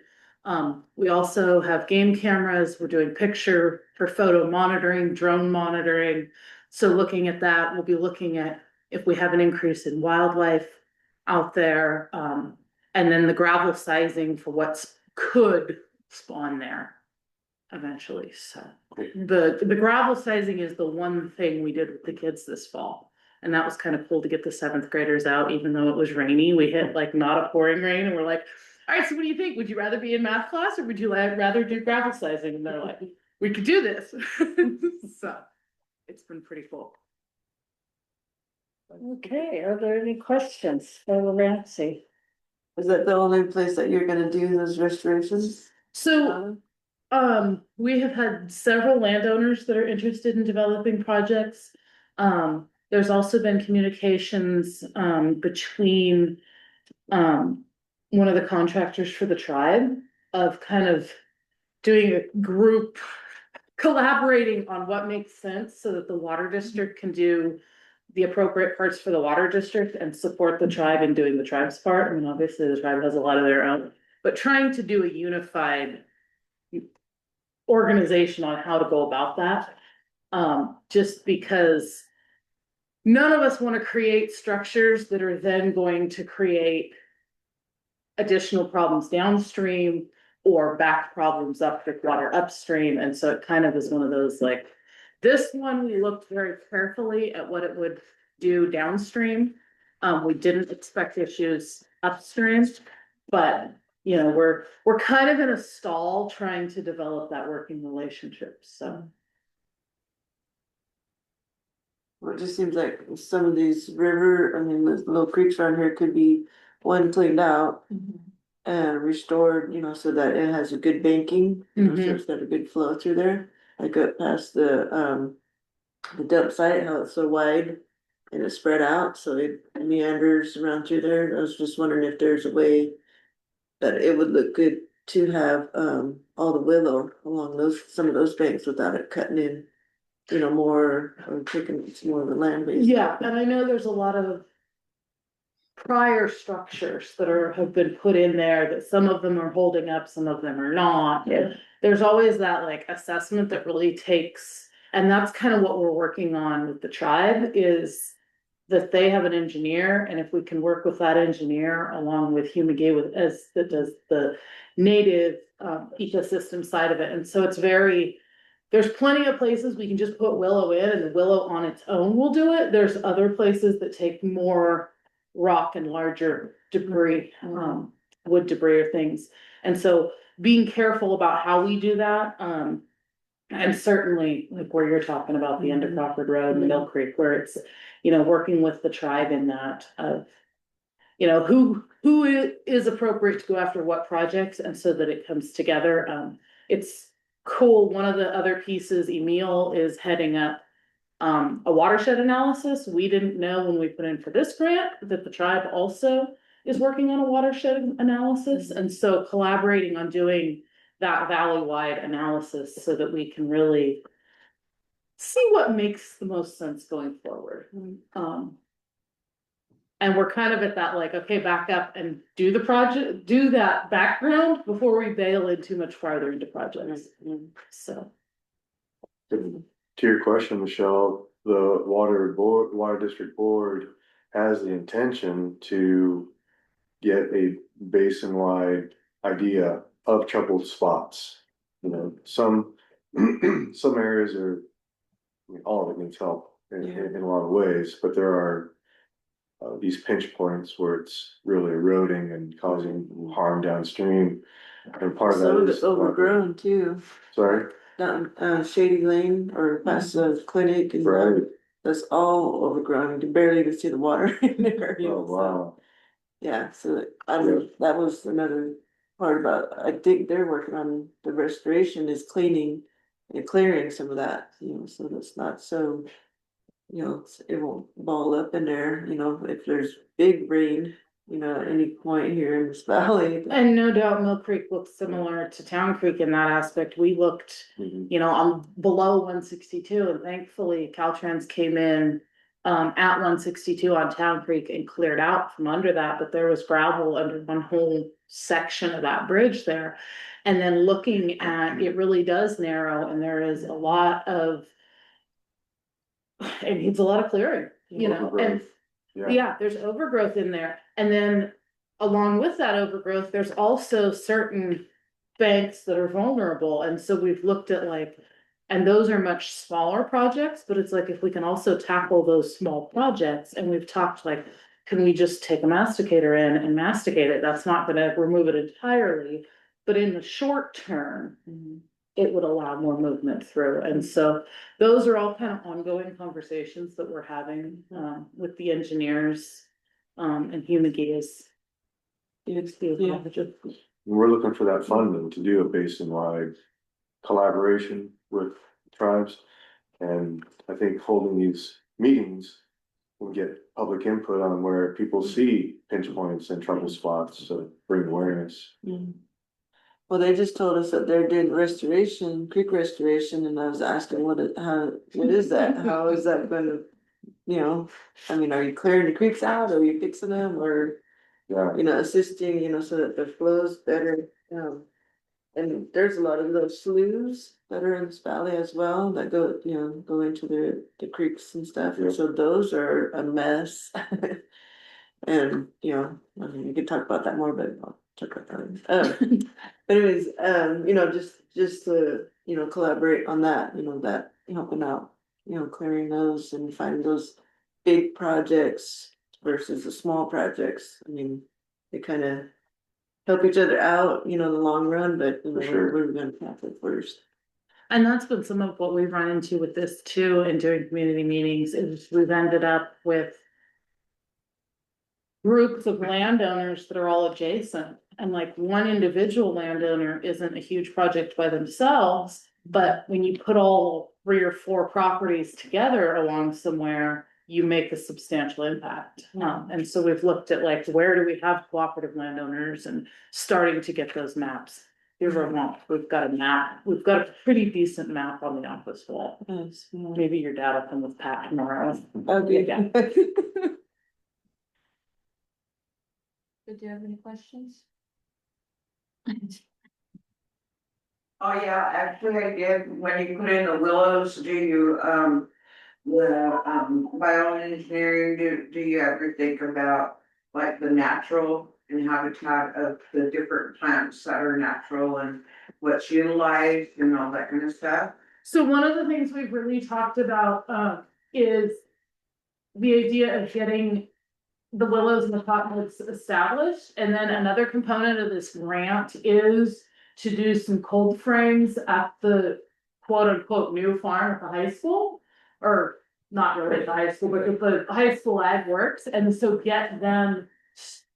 We also have game cameras. We're doing picture for photo monitoring, drone monitoring. So looking at that, we'll be looking at if we have an increase in wildlife out there, and then the gravel sizing for what's could spawn there eventually. So the gravel sizing is the one thing we did with the kids this fall. And that was kind of cool to get the 7th graders out, even though it was rainy. We hit like not a pouring rain, and we're like, all right, so what do you think? Would you rather be in math class or would you rather do gravel sizing? And they're like, we could do this. So it's been pretty cool. Okay, are there any questions for Ramsey? Is that the only place that you're gonna do those restorations? So, we have had several landowners that are interested in developing projects. There's also been communications, between, one of the contractors for the tribe of kind of doing a group collaborating on what makes sense so that the water district can do the appropriate parts for the water district and support the tribe in doing the tribe's part. I mean, obviously the tribe has a lot of their own, but trying to do a unified organization on how to go about that. Just because none of us want to create structures that are then going to create additional problems downstream or back problems up with water upstream. And so it kind of is one of those like, this one, we looked very carefully at what it would do downstream. We didn't expect issues upstream, but you know, we're kind of in a stall trying to develop that working relationship, so. Well, it just seems like some of these I mean, the little creeks around here could be one cleaned out and restored, you know, so that it has a good banking, you know, so it's got a good flow through there. I got past the dump site, how it's so wide and it's spread out, so it meanders around through there. I was just wondering if there's a way that it would look good to have, all the willow along some of those banks without it cutting in, you know, more, or taking some more of the land base. Yeah, and I know there's a lot of prior structures that have been put in there that some of them are holding up, some of them are not. Yeah. There's always that like assessment that really takes, and that's kind of what we're working on with the tribe is that they have an engineer, and if we can work with that engineer along with Humigate that does the native ecosystem side of it. And so there's plenty of places we can just put willow in and the willow on its own will do it. There's other places that take more rock and larger debris, wood debris or things. And so being careful about how we do that, and certainly like where you're talking about the end of Crawford Road and Mill Creek, where it's, you know, working with the tribe in that of, you know, who is appropriate to go after what projects, and so that it comes together. It's cool. One of the other pieces, Emil is heading up a watershed analysis. We didn't know when we put in for this grant that the tribe also is working on a watershed analysis. And so collaborating on doing that valley-wide analysis so that we can really see what makes the most sense going forward. And we're kind of at that like, okay, back up and do the project, do that background before we bail in too much farther into projects. So. To your question, Michelle, the water district board has the intention to get a basin-wide idea of troubled spots. You know, some areas are, I mean, all of it needs help in a lot of ways, but there are these pinch points where it's really eroding and causing harm downstream. And part of that is. Some of it's overgrown too. Sorry? Down Shady Lane or past the clinic and Right. that's all overgrown. You can barely even see the water in there. You Oh, know, so, wow. yeah, so I mean, that was another part about, I think they're working on the restoration is cleaning and clearing some of that, you know, so that's not so, you know, it won't ball up in there, you know, if there's big rain, you know, at any point here in this valley. And no doubt Mill Creek looks similar to Town Creek in that aspect. We looked, you know, on below 162, and thankfully Caltrans came in at 162 on Town Creek and cleared out from under that, but there was gravel under one whole section of that bridge there. And then looking at, it really does narrow, and there is a lot of, it needs a lot of clearing, you know, and yeah, there's overgrowth in there. And then along with that overgrowth, there's also certain banks that are vulnerable. And so we've looked at like, and those are much smaller projects, but it's like if we can also tackle those small projects, and we've talked like, can we just take a masticator in and masticate it? That's not gonna remove it entirely, but in the short term, it would allow more movement through. And so those are all kind of ongoing conversations that we're having, with the engineers, and Humagi is. Yeah. We're looking for that funding to do a basin-wide collaboration with tribes. And I think holding these meetings will get public input on where people see pinch points and trouble spots, so bring awareness. Well, they just told us that they're doing restoration, creek restoration, and I was asking what is that? How is that gonna, you know, I mean, are you clearing the creeks out, or are you fixing them, or, Yeah, you know, assisting, you know, so that the flow's better, and there's a lot of little sloughs that are in this valley as well, that go, you know, go into the creeks and stuff, and Yep. so those are a mess. And, you know, I mean, we could talk about that more, but I'll talk about that. But anyways, you know, just to, you know, collaborate on that, you know, that helping out, you know, clearing those and finding those big projects versus the small projects. I mean, they kind of help each other out, you know, in the long run, but you know, For sure. we're gonna tackle it first. And that's been some of what we've run into with this too, and during community meetings, is we've ended up with groups of landowners that are all adjacent, and like one individual landowner isn't a huge project by themselves, but when you put all 3 or 4 properties together along somewhere, you make a substantial impact. And so we've looked at like, where do we have cooperative landowners, and starting to get those maps. Here's our map, we've got a map, we've got a pretty decent map on the office wall. Yes, yeah. Maybe your dad will come with Pat tomorrow. Okay. Yeah. Did you have any questions? Oh, yeah, actually I did, when you put in the willows, do you, bioengineering, do you ever think about like the natural and habitat of the different plants that are natural and what's utilized and all that kind of stuff? So one of the things we've really talked about, is the idea of getting the willows and the cottonwoods established. And then another component of this grant is to do some cold frames at the quote unquote new farm at the high school, or not really at the high school, but at the high school ag works. And so get them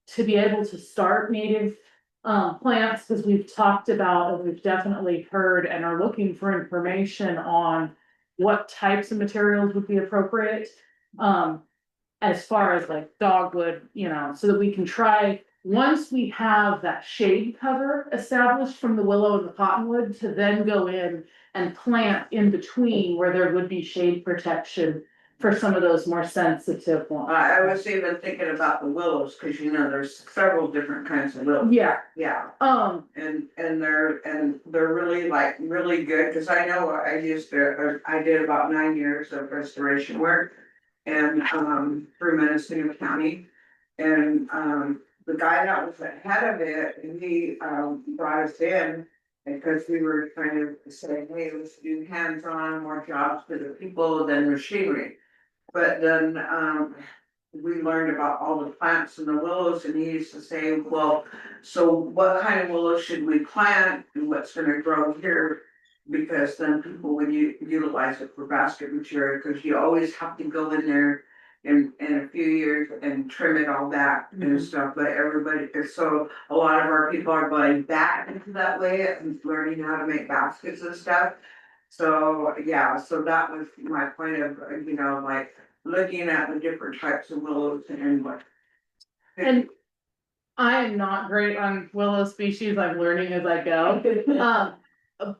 to be able to start native plants, because we've talked about, and we've definitely heard and are looking for information on what types of materials would be appropriate. As far as like dogwood, you know, so that we can try, once we have that shade cover established from the willow and the cottonwood, to then go in and plant in between where there would be shade protection for some of those more sensitive ones. I was even thinking about the willows, cause you know, there's several different kinds of willows. Yeah, Yeah, and and they're really like, really good, cause I know I did about 9 years of restoration work. And, through Municipal County, and, the guy that was ahead of it, and he, brought us in. Because we were trying to say, hey, let's do hands-on, more jobs for the people than machinery. But then, we learned about all the plants and the willows, and he used to say, well, so what kind of willows should we plant and what's gonna grow here? Because then people would utilize it for basket material, because you always have to go in there in a few years and trim it all back and stuff, but everybody, so a lot of our people are going back into that way and learning how to make baskets and stuff. So, yeah, so that was my point of, you know, like, looking at the different types of willows and what. and I am not great on willow species, I'm learning as I go.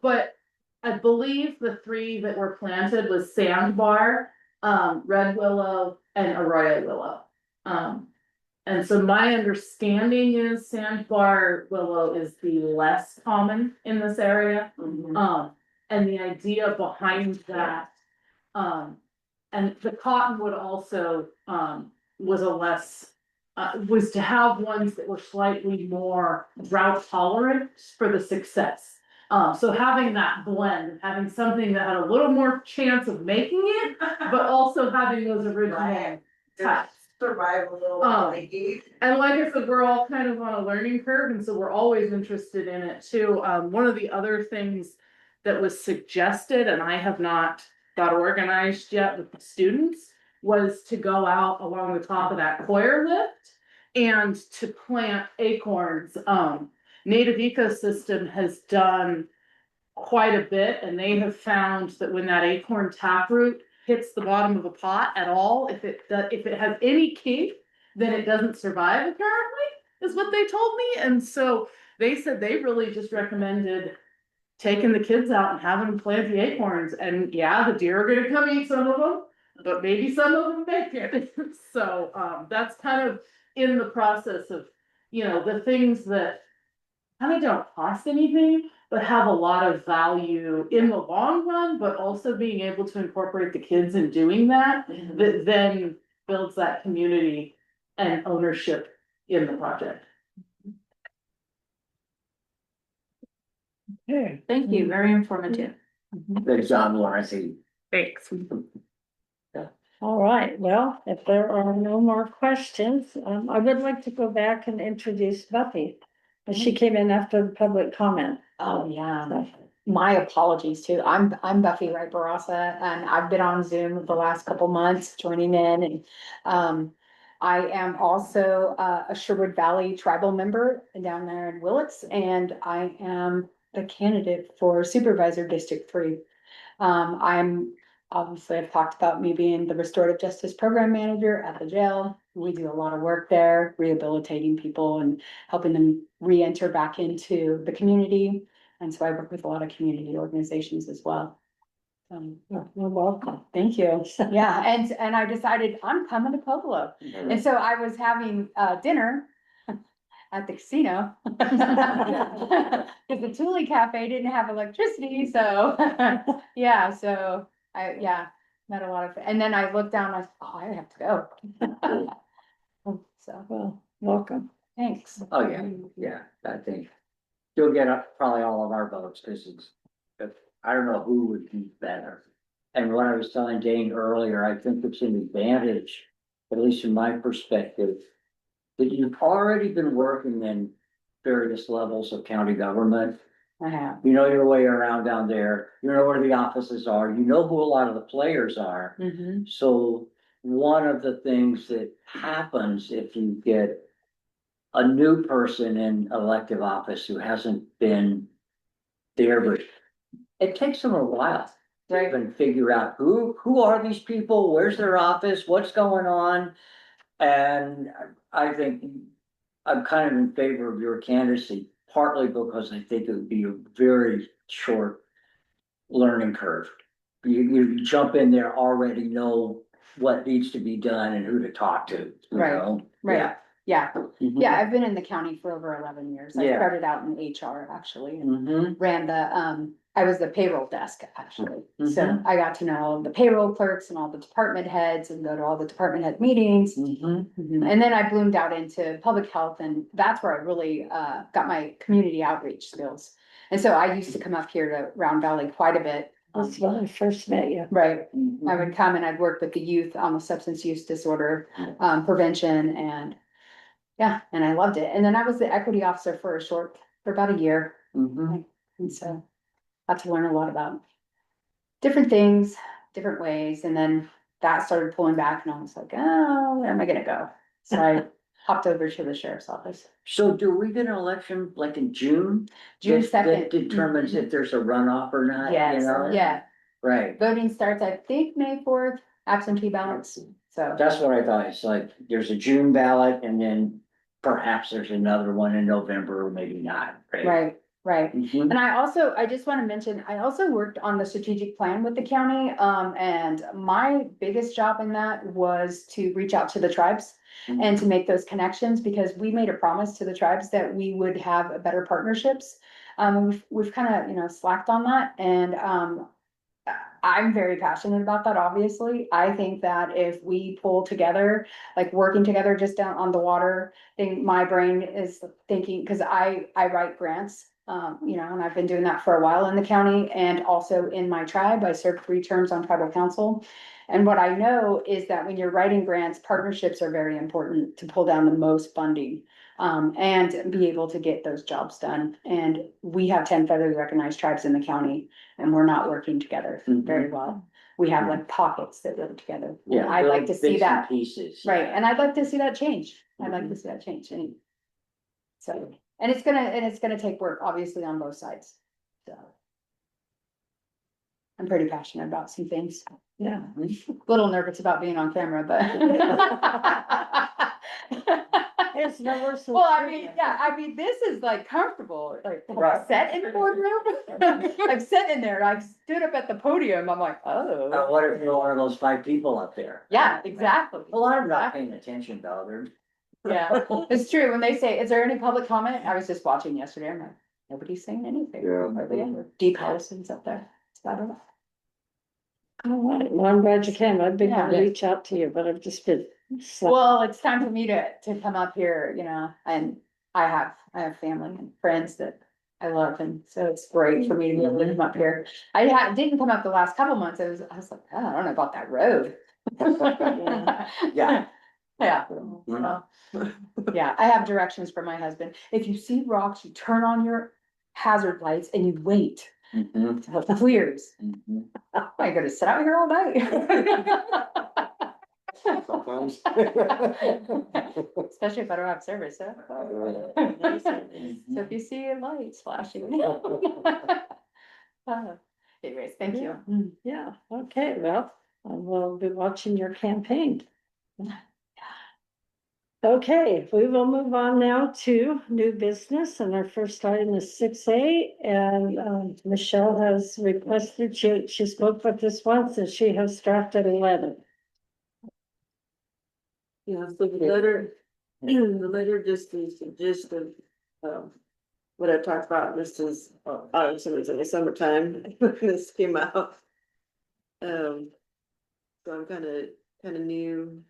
But I believe the 3 that were planted was sandbar, red willow, and arroyo willow. And so my understanding is sandbar willow is the less common in this area. And the idea behind that, and the cottonwood also, was a less, was to have ones that were slightly more drought tolerant for the success. So having that blend, having something that had a little more chance of making it, but also having those original types. Survive a little And like I said, we're all kind of on a learning curve, and so we're always interested in it too. One of the other things that was suggested, and I have not got organized yet with the students, was to go out along the top of that Coir lift and to plant acorns. Native Ecosystem has done quite a bit, and they have found that when that acorn taproot hits the bottom of a pot at all, if it has any kink, then it doesn't survive, apparently, is what they told me. And so they said they really just recommended taking the kids out and having them plant the acorns. And yeah, the deer are gonna come eat some of them, but maybe some of them make it. So that's kind of in the process of, the things that kind of don't cost anything, but have a lot of value in the long run, but also being able to incorporate the kids in doing that, that then builds that community and ownership in the project. Thank you, very informative. Good job, Lawrence. Thanks. All right, well, if there are no more questions, I would like to go back and introduce Buffy. She came in after the public comment. Oh, yeah. My apologies too. I'm Buffy Wright Barassa, and I've been on Zoom the last couple months joining in, and I am also a Sherwood Valley tribal member down there in Willits, and I am the candidate for Supervisor District 3. I've talked about me being the Restorative Justice Program Manager at the jail. We do a lot of work there, rehabilitating people and helping them re-enter back into the community. And so I work with a lot of community organizations as well. You're welcome. Thank you. Yeah, and I decided I'm coming to Pueblo. And so I was having dinner at the casino. Because the Thule Cafe didn't have electricity, so so I met a lot of, and then I looked down, I was, oh, I have to go. So, Well, welcome. thanks. Oh, yeah, I think you'll get probably all of our votes, because I don't know who would be better. And what I was telling Dane earlier, I think it's an advantage, at least from my perspective, that you've already been working in various levels of county government. I have. You know your way around down there, you know where the offices are, you know who a lot of the players are. Mm-hmm. So one of the things that happens if you get a new person in elective office who hasn't been there, but it takes them a while to Right. even figure out who are these people, where's their office, what's going on? And I think I'm kind of in favor of your candidacy, partly because I think it would be a very short learning curve. You jump in there, already know what needs to be done and who to talk to, you Right, know? right. Yeah, Mhm. yeah, I've been in the county for over 11 years. I Yeah. started out in HR actually, and Mhm. ran I was the payroll desk actually. So Mhm. I got to know all the payroll clerks and all the department heads and go to all the department head meetings. Mhm. And then I bloomed out into public health, and that's where I really got my community outreach skills. And so I used to come up here to Round Valley quite a bit. That's when I first met you. Right, I Mhm. would come and I'd work with the youth on the substance use disorder prevention, and and I loved it. And then I was the equity officer for about a year. Mhm. And so got to learn a lot about different things, different ways. And then that started pulling back, and I was like, oh, where am I gonna go? So I hopped over to the sheriff's office. So do we get an election like in June? June That 2nd. determines if there's a runoff or not, you Yes, know? yeah. Right, Voting starts, I think, May 4th, absentee ballots. So, that's what I thought, it's like, there's a June ballot and then perhaps there's another one in November, or maybe not, right? right. Mhm. And I just want to mention, I also worked on the strategic plan with the county. And my biggest job in that was to reach out to the tribes and to make those connections, because we made a promise to the tribes that we would have better partnerships. We've kind of, slacked on that, and, I'm very passionate about that, obviously. I think that if we pull together, like working together just down on the water thing, my brain is thinking, because I write grants You know, and I've been doing that for a while in the county and also in my tribe. I served 3 terms on tribal council. And what I know is that when you're writing grants, partnerships are very important to pull down the most funding. And be able to get those jobs done. And we have 10 federally recognized tribes in the county and we're not working together very well. We have like pockets that work together. Yeah. I'd like to see bits and that, Pieces. right, and I'd like to see that change. I'd like to see that change, and so, and it's gonna take work, obviously, on both sides, so. I'm pretty passionate about some things, Yeah. a little nervous about being on camera, but. It's never so. Well, I mean, yeah, I mean, this is like comfortable, like, have I sat in the boardroom? I've sat in there, I've stood up at the podium, I'm like, oh. What if you're one of those 5 people up there? Yeah, exactly. Well, I'm not paying attention, though. Yeah, it's true, when they say, is there any public comment? I was just watching yesterday, I'm like, nobody's saying anything. Yeah. Hardly ever. Deep Allison's up there, so I don't know. All right, well, I'm glad you came. I'd be Yeah. gonna reach out to you, but I've just been. Well, it's time for me to come up here, you know, and I have family and friends that I love, and so it's great for me to be able to come up here. Didn't come up the last couple months, I was like, oh, I don't know about that road. Yeah. Yeah. Well, yeah, I have directions from my husband. If you see rocks, you turn on your hazard lights and you wait Mhm, till it clears. mhm. I gotta sit out here all night. Sometimes. Especially if I don't have service, huh? So if you see a light flashing. Anyways, thank you. Yeah, okay, well, I will be watching your campaign. Okay, we will move on now to new business, and our first item is 6A, and Michelle has requested, she spoke with this once, and she has drafted a letter. Yeah, so the letter just is just of, what I talked about, this is, obviously it was in the summertime, when this came out. So I'm kind of new,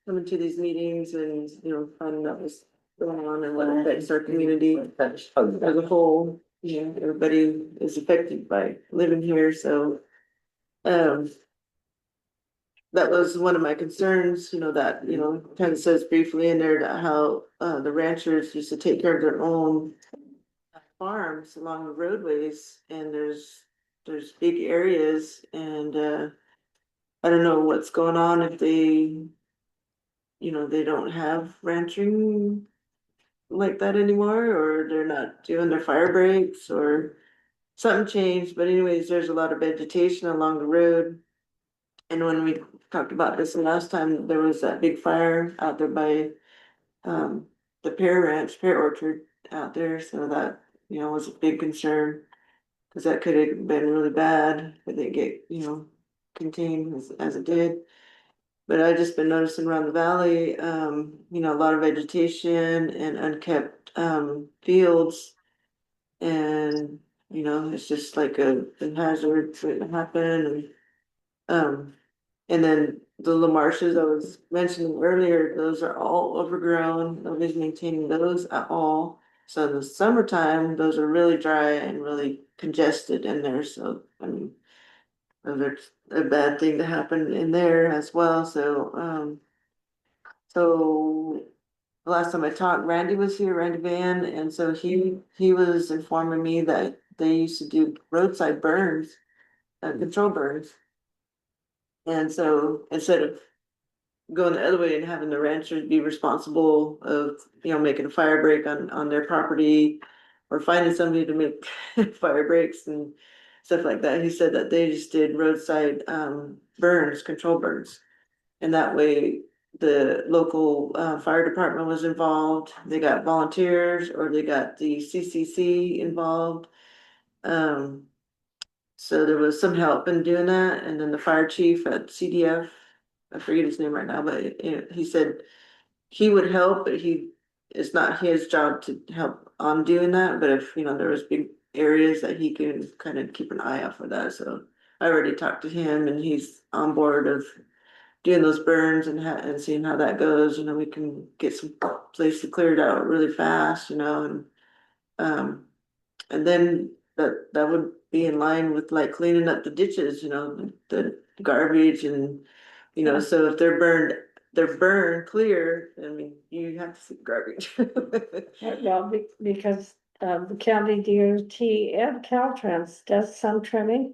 coming to these meetings and, you know, finding out what's going on and what affects our community as a whole. You know, everybody is affected by living here, so, that was one of my concerns, you know, that, you know, kind of says briefly in there that how, the ranchers used to take care of their own farms along the roadways, and there's big areas, and, I don't know what's going on if they, you know, they don't have ranching like that anymore, or they're not doing their fire breaks, or something changed, but anyways, there's a lot of vegetation along the road. And when we talked about this the last time, there was that big fire out there by, the pear orchard out there, so that, you know, was a big concern. Cause that could have been really bad, but they get, you know, contained as it did. But I just been noticing around the valley, you know, a lot of vegetation and unkept, fields. And, you know, it's just like a hazard to happen, and then the little marshes I was mentioning earlier, those are all overgrown, nobody's maintaining those at all. So in the summertime, those are really dry and really congested in there, so, I mean, those are a bad thing to happen in there as well, so the last time I talked, Randy was here, Randy Van, and so he was informing me that they used to do roadside burns, control burns. And so instead of going the other way and having the ranchers be responsible of, you know, making a fire break on their property or finding somebody to make fire breaks and stuff like that, he said that they just did roadside, burns, control burns. And that way, the local, fire department was involved, they got volunteers, or they got the CCC involved. So there was some help in doing that, and then the fire chief at CDF, I forget his name right now, but he said he would help, but it's not his job to help on doing that, but if, you know, there was big areas that he can kind of keep an eye out for that, so I already talked to him, and he's on board of doing those burns and seeing how that goes, you know, we can get some places cleared out really fast, you know, and And then that would be in line with like cleaning up the ditches, the garbage and, so if they're burned clear, I mean, you have to see garbage. Well, because the county DOT and Caltrans does some trimming.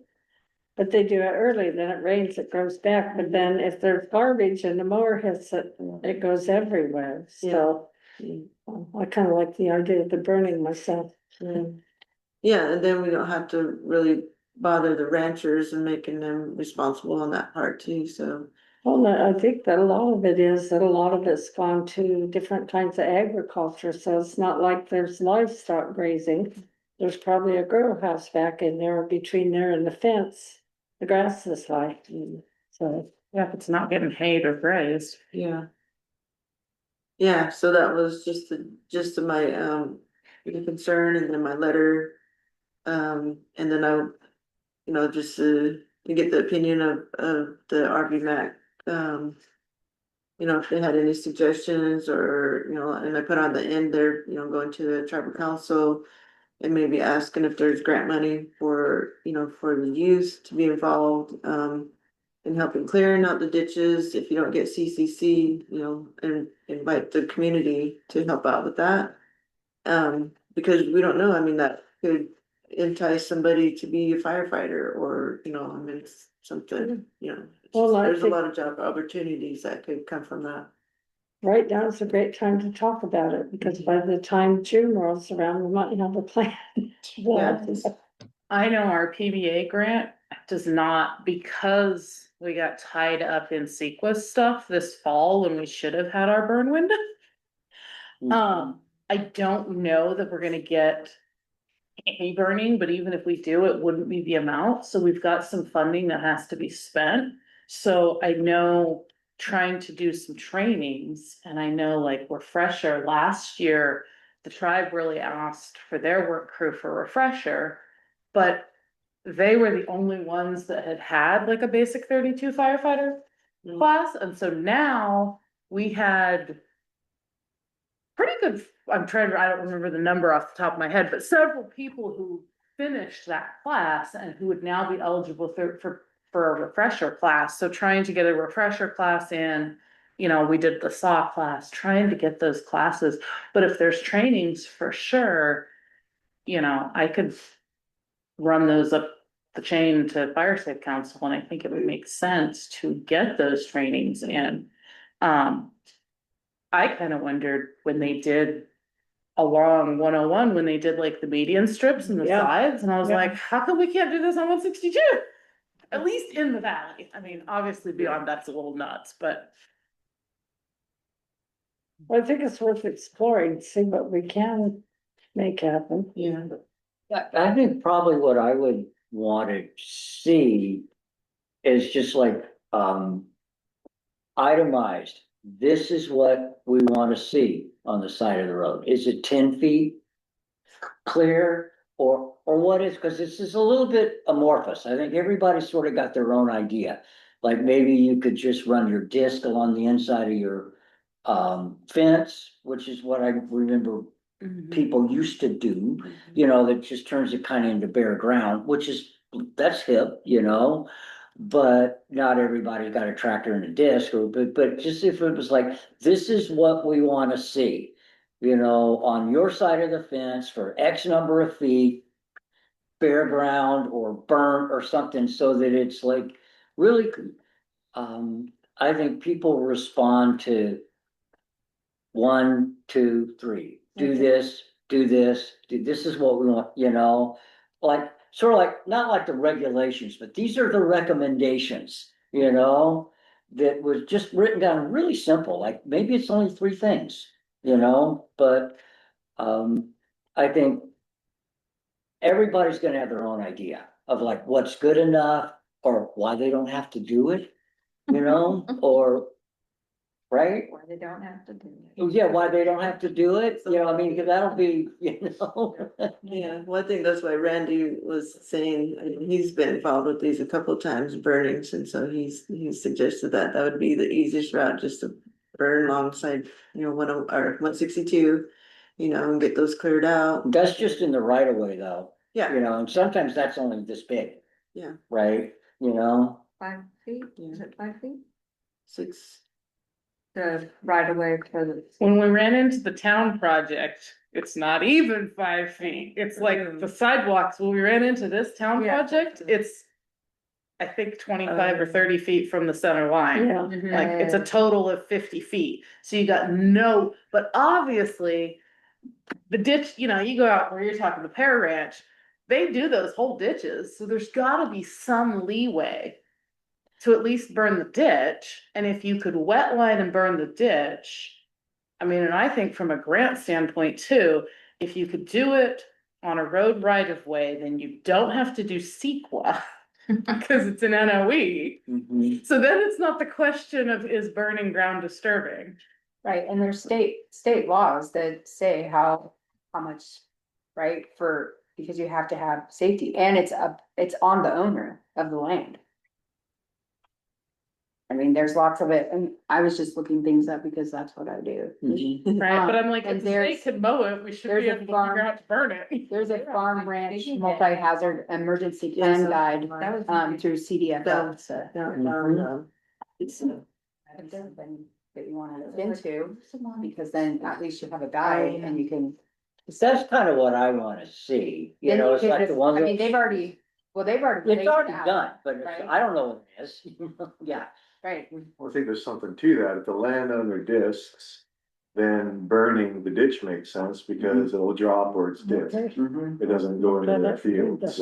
But they do it early, then it rains, it grows back, but then if there's garbage and the mower hits it, it goes everywhere, so. I kind of like the idea of the burning myself. Yeah, and then we don't have to really bother the ranchers and making them responsible on that part too, so. Well, no, I think that a lot of it is that a lot of it's gone to different kinds of agriculture, so it's not like there's livestock grazing. There's probably a grow house back in there between there and the fence. The grass is high, so. Yeah, if it's not getting hayed or grazed. Yeah. Yeah, so that was just my concern and then my letter. And then I, just to get the opinion of the RVMAC. If they had any suggestions or, and I put on the end there, going to the tribal council. And maybe asking if there's grant money for, for the youth to be involved, in helping clearing out the ditches, if you don't get CCC, and invite the community to help out with that. Because we don't know, I mean, that could entice somebody to be a firefighter or, I mean, it's something, Well, I there's a think- lot of job opportunities that could come from that. Right now is a great time to talk about it, because by the time June rolls around, we might have a plan. Yeah. I know our PBA grant does not, because we got tied up in CEQA stuff this fall when we should have had our burn window. I don't know that we're gonna get any burning, but even if we do, it wouldn't be the amount, so we've got some funding that has to be spent. So I know trying to do some trainings, and I know like refresher last year, the tribe really asked for their work crew for refresher, but they were the only ones that had like a basic 32 firefighter class, and so now we had pretty good, I don't remember the number off the top of my head, but several people who finished that class and who would now be eligible for a refresher class. So trying to get a refresher class in, we did the SAW class, trying to get those classes. But if there's trainings for sure, I could run those up the chain to Fire Safe Council, and I think it would make sense to get those trainings in. I kind of wondered when they did along 101, when they did like the median strips and the Yeah. sides, and I was Yeah. like, how come we can't do this on 162? At least in the valley. I mean, obviously beyond that's a little nuts, but. I think it's worth exploring, see what we can make happen. Yeah. I think probably what I would want to see is just like, itemized. This is what we want to see on the side of the road. Is it 10 feet clear or what is, because this is a little bit amorphous. I think everybody's sort of got their own idea. Like maybe you could just run your disc along the inside of your fence, which is what I remember people used to do, that just turns it kind of into bare ground, that's hip, but not everybody's got a tractor and a disc, but just if it was like, this is what we want to see, on your side of the fence for X number of feet, bare ground or burnt or something, so that it's like really, I think people respond to 1, 2, 3, do this, this is what we want, like, sort of like, not like the regulations, but these are the recommendations, that was just written down really simple, like maybe it's only 3 things, but I think everybody's gonna have their own idea of like what's good enough or why they don't have to do it, or right? Why they don't have to do it. Oh, yeah, why they don't have to do it, I mean, because that'll be, Yeah, well, I think that's why Randy was saying, I mean, he's been involved with these a couple of times, burnings, and so he suggested that would be the easiest route, just to burn alongside, 162. you know, and get those cleared out. That's just in the right of way though, Yeah, you know, and sometimes that's only this big, yeah, right? You know? 5 feet, is it 5 feet? 6. The right away for the. When we ran into the town project, it's not even 5 feet. It's like the sidewalks, when we ran into this town Yeah. project, it's I think 25 or 30 feet from the center line. Yeah. Like, it's a total of 50 feet. So you got no, but obviously the ditch, you know, you go out where you're talking the Pear Ranch, they do those whole ditches, so there's gotta be some leeway to at least burn the ditch, and if you could wet line and burn the ditch, I mean, and I think from a grant standpoint too, if you could do it on a road right of way, then you don't have to do CEQA because it's an NOE. Mhm. So then it's not the question of is burning ground disturbing. Right, and there's state laws that say how much, right, because you have to have safety, and it's on the owner of the land. I mean, there's lots of it, and I was just looking things up because that's what I do. Mhm. Right, but I'm like, And if the state there's- could mow it, we should there's be a able to farm- figure out to burn it. There's a farm ranch multi-hazard emergency plan guide, through CDFL, so. It's something that you wanna look into, because then at least you have a guide and you can. That's kind of what I wanna see, you then know, you it's could like the just- ones. I mean, they've already, It's laid already out, done, but it's, right? I don't know what it is, yeah. Right, Well, I think there's something to that. If the landowner discs, then burning the ditch makes sense because it'll drop where it's disc. Mhm. It doesn't go into their fields.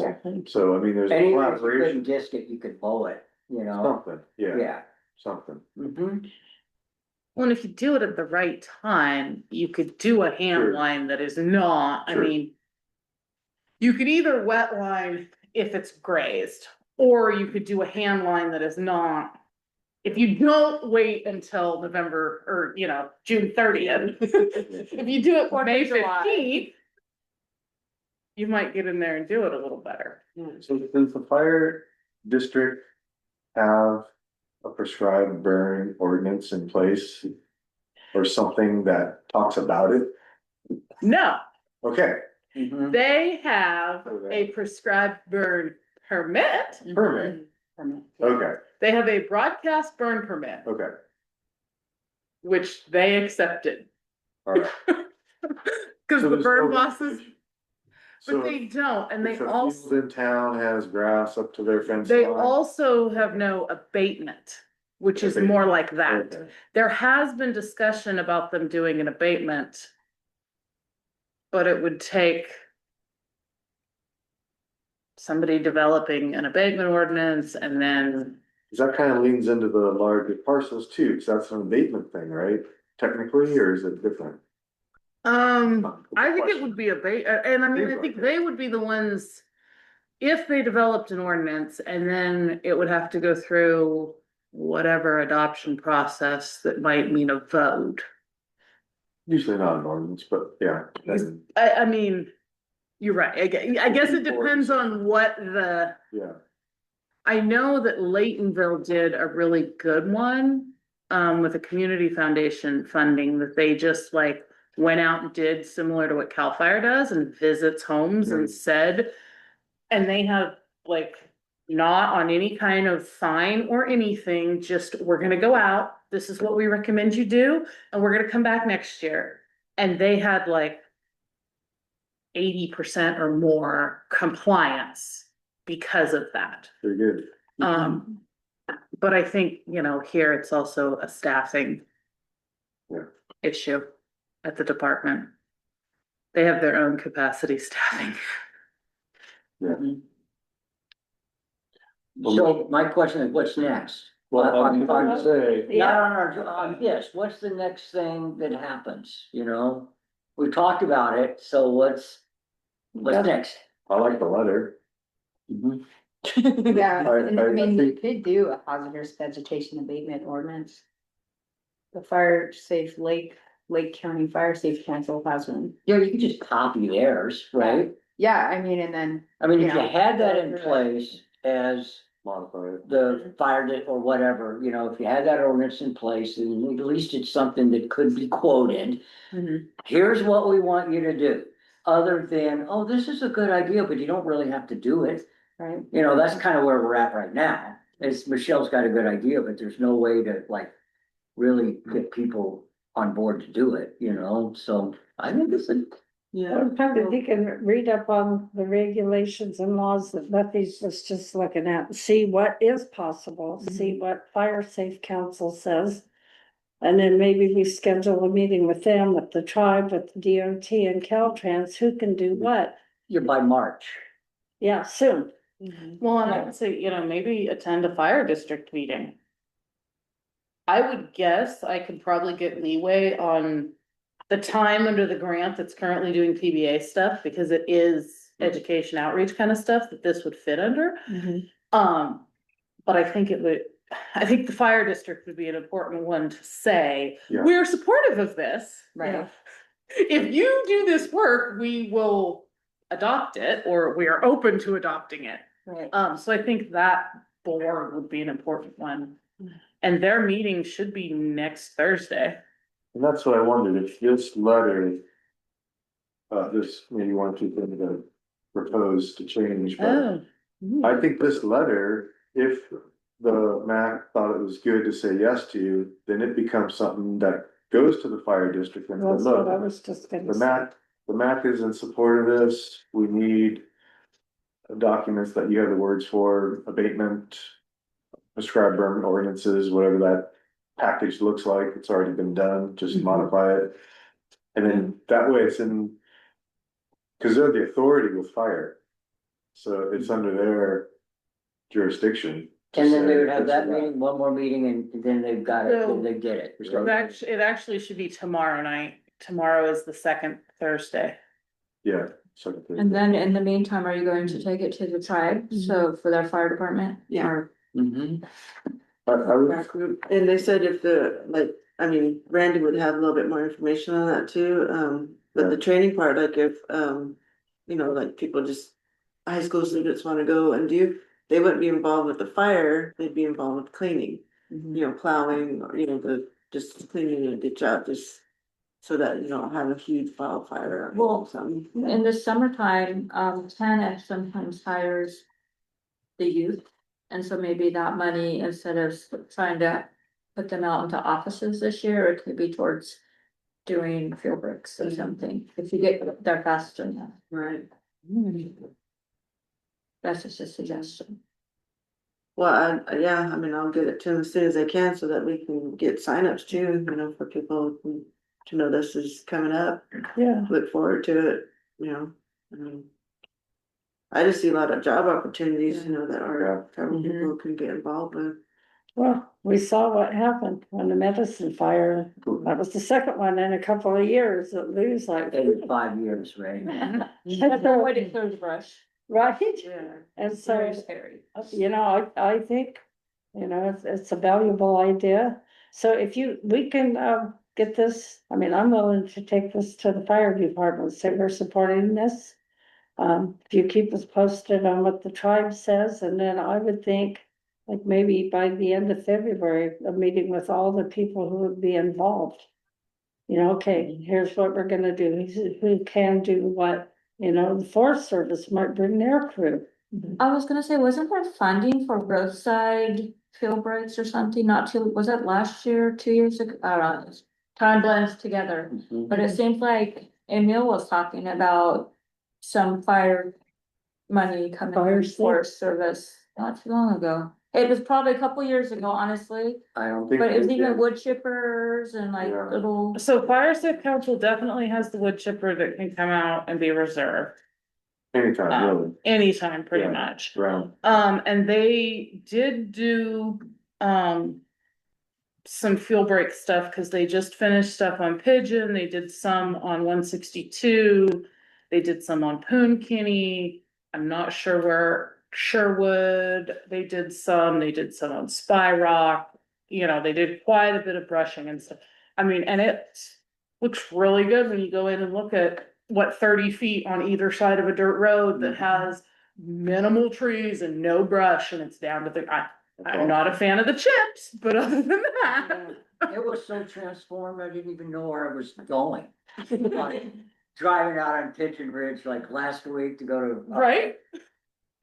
So, I mean, there's a Anyway, if you couldn't collaboration, disc it, you could mow it, you know, something, yeah, yeah. something. Mhm. Well, and if you do it at the right time, you could do a hand Sure. line that is not, I Sure. mean. You could either wet line if it's grazed, or you could do a hand line that is not. If you don't wait until November or, you know, June 30th, if you do it May 15th. You might get in there and do it a little better. So does the fire district have a prescribed burn ordinance in place? Or something that talks about it? No, Okay, Mhm. they have a prescribed burn permit. permit, permit. okay, They have a broadcast burn permit, okay, which they accepted. all right. Cause So the there's burn no bosses, So but they don't, and they if a also, field in town has grass up to their fence they line. also have no abatement, which is more like that. Okay. There has been discussion about them doing an abatement. But it would take. Somebody developing an abatement ordinance and then, 'Cause that kind of leans into the larger parcels too, because that's an abatement thing, right? Technically, or is it different? I think it would be and I mean, I think they would be the ones. If they developed an ordinance and then it would have to go through whatever adoption process that might mean a vote. Usually not an ordinance, but yeah. then, I mean, you're right. I guess it depends on what the, Yeah, I know that Laytonville did a really good one. With a community foundation funding that they just like went out and did similar to what CAL FIRE does and visits homes and said. And they have like not on any kind of fine or anything, just we're gonna go out, this is what we recommend you do, and we're gonna come back next year. And they had like 80% or more compliance because of that. very good. But I think, you know, here it's also a staffing Yeah. issue at the department. They have their own capacity staffing. So my question is, what's next? Well, On- I'm trying to say, Not on this, what's the next thing that happens, you know? We talked about it, so what's next? I like the letter. Mhm. Yeah, and I mean, you think- could do a hazardous vegetation abatement ordinance. The Fire Safe Lake County Fire Safe Council has one. Yeah, you could just copy theirs, right? Yeah, I mean, and then. I mean, if You you know, had that in go through it. place as Modify it. the fire or whatever, you know, if you had that ordinance in place, and at least it's something that could be quoted. Here's what we want you to do, other than, oh, this is a good idea, but you don't really have to do it. Right. You know, that's kind of where we're at right now, is Michelle's got a good idea, but there's no way to like really get people on board to do it, you know, so I think it's a. Yeah. If you can read up on the regulations and laws that Buffy was just looking at, see what is possible, see what Fire Safe Council says. And then maybe we schedule a meeting with them, with the tribe, with the DOT and Caltrans, who can do what? You're by March. Yeah, soon. Well, and I would say, maybe attend a fire district meeting. I would guess I could probably get leeway on the time under the grant that's currently doing PBA stuff, because it is education outreach kind of stuff that this would fit under. But I think the fire district would be an important one to say, Yeah. we're supportive of this. Right. If you do this work, we will adopt it, or we are open to adopting it. Right. So I think that board would be an important one. And their meeting should be next Thursday. And that's what I wondered, if this letter, this maybe one or two things to propose to change, but I think this letter, if the MAC thought it was good to say yes to, then it becomes something that goes to the fire district and That's says, what I look, was just gonna the say. MAC is in support of this, we need documents that you have the words for, abatement, prescribed burn ordinances, whatever that package looks like, it's already been done, just modify it. And then that way it's in, cause they're the authority with fire. So it's under their jurisdiction. to And then they say would have this that or meeting, one more meeting, and then they've got it, then they did it. It actually should be tomorrow night. Tomorrow is the second Thursday. Yeah. second thing. And then in the meantime, are you going to take it to the tribe, so for their fire department? Yeah. Or- Mhm. I would, Back group. And they said if Randy would have a little bit more information on that too, but the training part, like if, like people just, high school students wanna go and do, they wouldn't be involved with the fire, they'd be involved with cleaning. Plowing, or, just cleaning a ditch out, just so that you don't have a huge wildfire or something. In the summertime, TANF sometimes hires the youth. And so maybe that money, instead of trying to put them out into offices this year, it could be towards doing field bricks or something, if you get there faster enough. Right. That's just a suggestion. Well, I'll get it to them as soon as I can so that we can get signups too, for people to know this is coming up. Yeah. Look forward to it, I just see a lot of job opportunities, that our federal people can get involved with. Well, we saw what happened when the medicine fire, that was the second one in a couple of years, it lose like. In 5 years, right? That's no way to clear the brush. Right? Yeah. And It's so, very scary. I think, it's a valuable idea. So if we can, get this, I'm willing to take this to the fire department, say we're supporting this. If you keep us posted on what the tribe says, and then I would think, like maybe by the end of February, a meeting with all the people who would be involved. Okay, here's what we're gonna do, who can do what, the Forest Service might bring their crew. I was gonna say, wasn't there funding for roadside field breaks or something, was that last year, 2 years ago? I don't know, time blends together, but it seems like Emil was talking about some fire money coming Fire from Forest Service not too long ago. It was probably a couple years ago, honestly, I don't think. but it was they even did. wood chippers and like Yeah. little. So Fire Safe Council definitely has the wood chipper that can come out and be reserved. Anytime, really, Anytime, pretty Yeah. much. round. And they did do, some fuel break stuff, cause they just finished stuff on Pigeon, they did some on 162. They did some on Poonkinney, I'm not sure where, Sherwood, they did some on Spy Rock. They did quite a bit of brushing and stuff. And it looks really good when you go in and look at what 30 feet on either side of a dirt road that has minimal trees and no brush, and it's down to I'm not a fan of the chips, but other than that. It was so transformed, I didn't even know where I was going. Like, driving out on Pigeon Ridge like last week to go to. Right?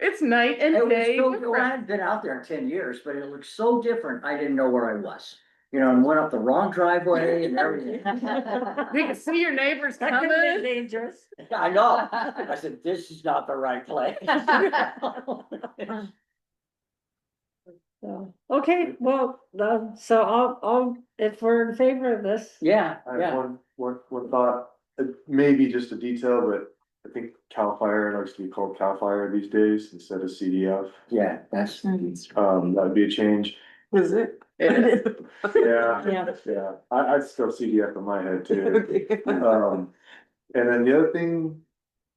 It's night It and was day. so, well, I different. hadn't been out there in 10 years, but it looked so different, I didn't know where I was. You know, and went up the wrong driveway and everything. You can see your neighbors That could be coming. dangerous. I know, I said, this is not the right place. So, okay, well, so I'll, if we're in favor of this. Yeah, I have yeah, one thought, maybe just a detail, but I think CAL FIRE likes to be called CAL FIRE these days instead of CDF. yeah, that's, That'd be a change. Is it? Yeah, Yeah. yeah, I'd still CDF in my head too. And then the other thing,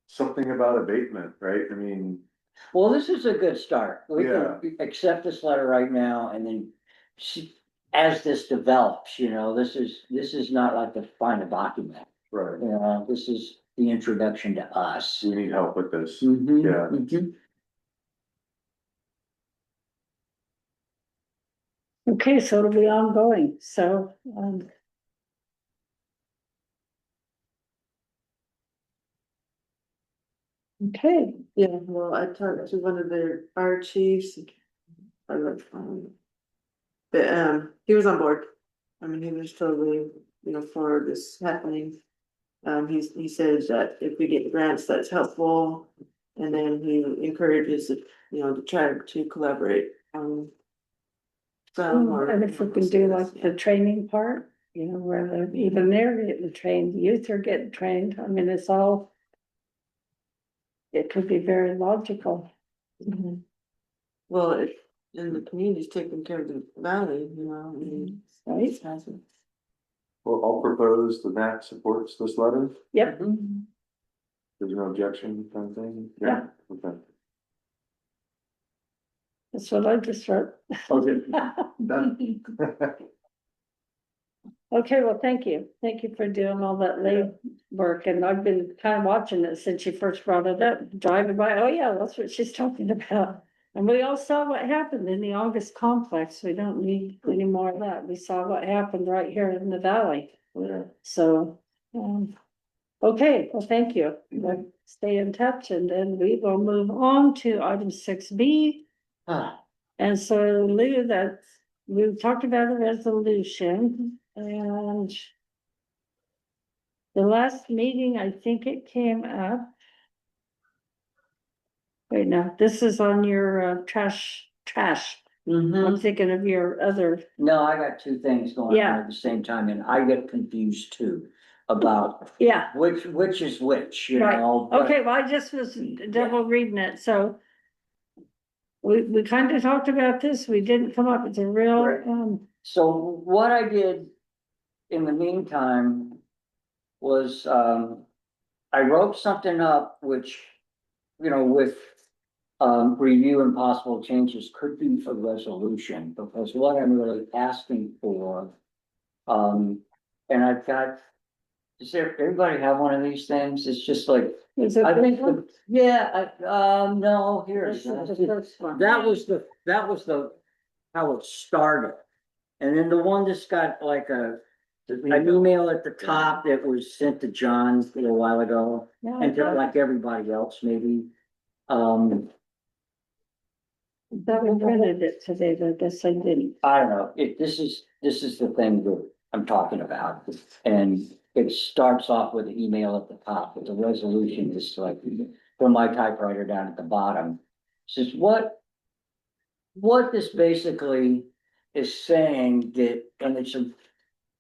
something about abatement, right? I mean, well, this is a good start. We Yeah. can accept this letter right now and then see, as this develops, you know, this is not like the final document. right, You know, this is the introduction to us. we need help with this. Mhm, Yeah. mhm. Okay, so it'll be ongoing, so, okay, Yeah, well, I talked to one of their fire chiefs. I love, but, he was on board. I mean, he was totally, for this happening. He says that if we get grants, that's helpful. And then he encourages, the tribe to collaborate. and if we can do like the training part, where even they're getting trained, youth are getting trained, I mean, it's all. It could be very logical. Mhm. Well, and the community's taking care of the valley, I mean, Right? it's massive. Well, I'll propose the MAC supports this letter. Yep, There's no objection kind of thing? Yeah. Okay. that's what I just wrote. Okay, done. Okay, well, thank you. Thank you for doing all that late work, and I've been kind of watching it since you first brought it up, driving by, oh yeah, that's what she's talking about. And we all saw what happened in the August complex. We don't need any more of that. We saw what happened right here in the valley. So, okay, well, thank you. We'll stay in touch, and then we will move on to item 6B. Ah, And so, Lou, we've talked about a resolution, and the last meeting, I think it came up. Wait, no, this is on your trash. mhm. I'm thinking of your other, No, I got two things going on Yeah. at the same time, and I get confused too about yeah, which is which, you Right. know? but- okay, well, I just was double reading it, so. We kind of talked about this, we didn't come up with a real, Right. So what I did in the meantime was, I wrote something up which, with review and possible changes could be a resolution, because what I'm really asking for, and I've got, does everybody have one of these things? It's just like, is it? I think, no, here. This is the first one. That was the, how it started. And then the one that's got like an email at the top that was sent to John a little while ago, Yeah, I and to thought like everybody else maybe. that we printed it today, but I guess I didn't. I don't know, this is the thing that I'm talking about. And it starts off with an email at the top, but the resolution is like from my typewriter down at the bottom. Says what this basically is saying that, and it's a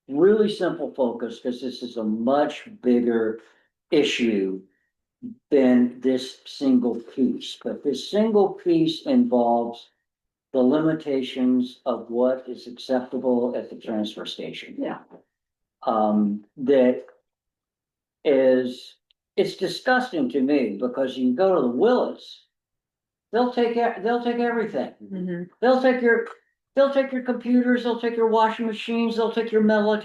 really simple focus, because this is a much bigger issue than this single piece, but this single piece involves the limitations of what is acceptable at the transfer station. Yeah. That is, it's disgusting to me, because you can go to the Willis, they'll take everything. Mhm. They'll take your computers, they'll take your washing machines, they'll take your metal,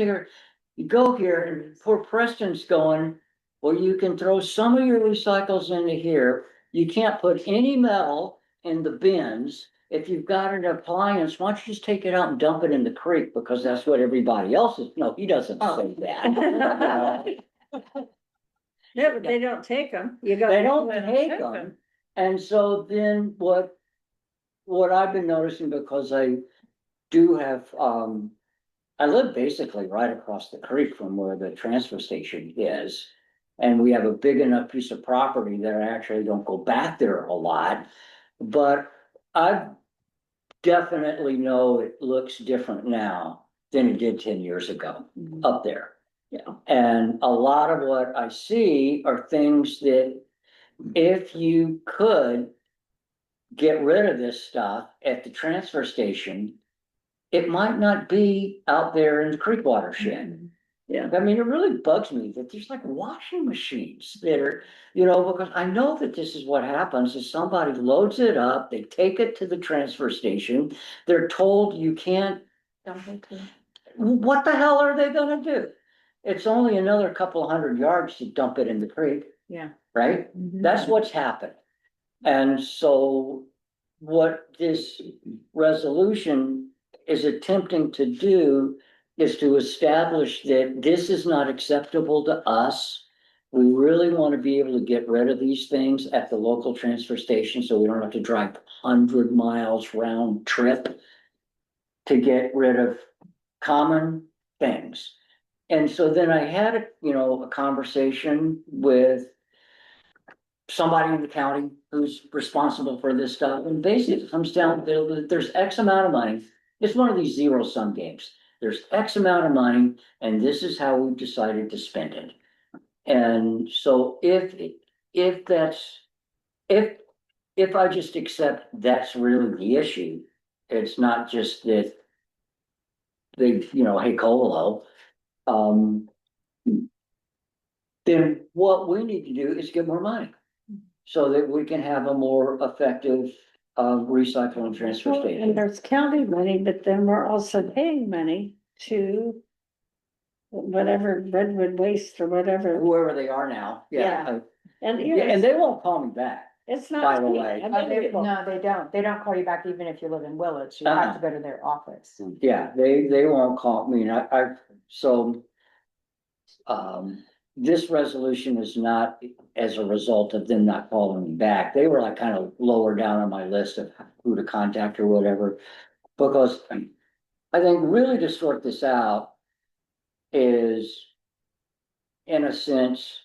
you go here and poor Preston's going, well, you can throw some of your recycles into here. you can't put any metal in the bins. If you've got an appliance, why don't you just take it out and dump it in the creek, because that's what everybody else is, no, he doesn't say that. Yeah, but they don't take them. You got. They don't take them. And so then what I've been noticing, because I do have, I live basically right across the creek from where the transfer station is. And we have a big enough piece of property that I actually don't go back there a lot. But I definitely know it looks different now than it did 10 years ago up there. Yeah. And a lot of what I see are things that if you could get rid of this stuff at the transfer station, it might not be out there in the creek watershed. Yeah. I mean, it really bugs me that there's like washing machines that are, because I know that this is what happens is somebody loads it up, they take it to the transfer station, they're told you can't. What the hell are they gonna do? It's only another couple of 100 yards to dump it in the creek. Yeah. Right? That's what's happened. And so what this resolution is attempting to do is to establish that this is not acceptable to us. We really want to be able to get rid of these things at the local transfer station, so we don't have to drive 100 miles round trip to get rid of common things. And so then I had a conversation with somebody in the county who's responsible for this stuff, and basically it comes down to there's X amount of money. It's one of these zero-sum games. There's X amount of money, and this is how we've decided to spend it. And so if I just accept that's really the issue, it's not just that they, hey, Colo, then what we need to do is get more money so that we can have a more effective recycling transfer And station. there's county money, but then we're also paying money to whatever Redwood Waste or whatever. Whoever they are now, yeah. And Yeah, and they won't call me back. it's not. by the way. No, they don't. They don't call you back even if you live in Willits. You have to go to their office. Yeah, they won't call me, and so. This resolution is not as a result of them not calling me back. They were like kind of lower down on my list of who to contact or whatever. Because I think really to sort this out is, in a sense,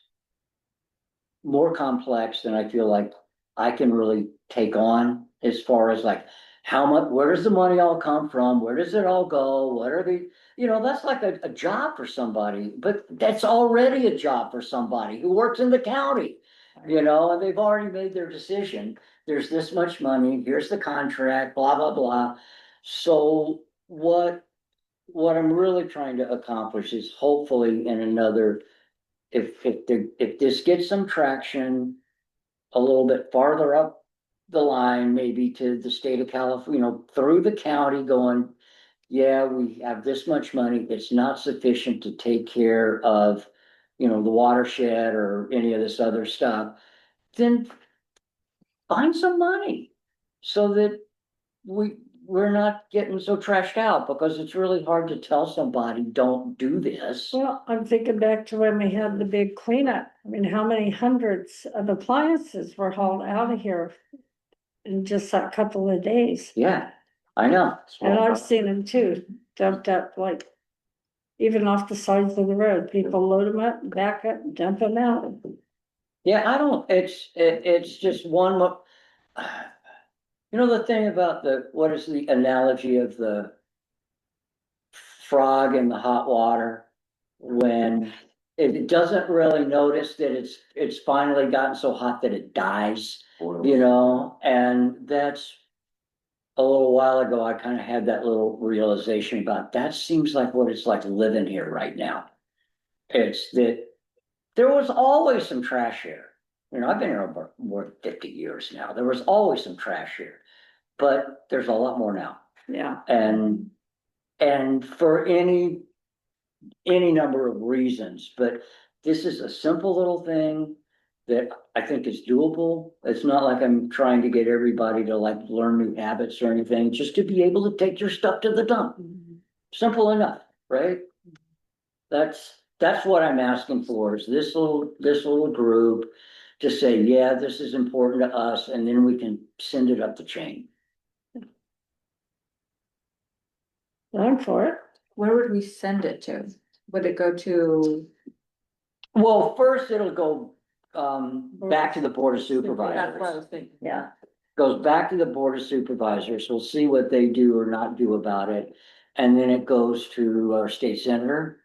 more complex than I feel like I can really take on, as far as like how much, where does the money all come from? Where does it all go? What are the, that's like a job for somebody, but that's already a job for somebody who works in the county, and they've already made their decision. There's this much money, here's the contract, blah, blah, blah. So what I'm really trying to accomplish is hopefully in another, if this gets some traction a little bit farther up the line, maybe to the state of California, through the county going, yeah, we have this much money. It's not sufficient to take care of, the watershed or any of this other stuff. Then find some money so that we're not getting so trashed out, because it's really hard to tell somebody, don't do this. Well, I'm thinking back to when we had the big cleanup. I mean, how many hundreds of appliances were hauled out of here in just a couple of days? Yeah, I know. And I've seen them too, dumped up like even off the sides of the road. People load them up, back up, dump them out. Yeah, it's just one more. The thing about what is the analogy of the frog in the hot water, when it doesn't really notice that it's finally gotten so hot that it dies, and that's a little while ago, I kind of had that little realization about that seems like what it's like living here right now. It's that there was always some trash here. I've been here over more than 50 years now. There was always some trash here, but there's a lot more now. Yeah. And for any number of reasons, but this is a simple little thing that I think is doable. It's not like I'm trying to get everybody to like learn new habits or anything, just to be able to take your stuff to the dump. Simple enough, right? That's what I'm asking for, is this little group to say, yeah, this is important to us, and then we can send it up the chain. I'm for it. Where would we send it to? Would it go to? Well, first it'll go, back to the Board of That's what I Supervisors. was thinking. Yeah, goes back to the Board of Supervisors. We'll see what they do or not do about it. And then it goes to our state senator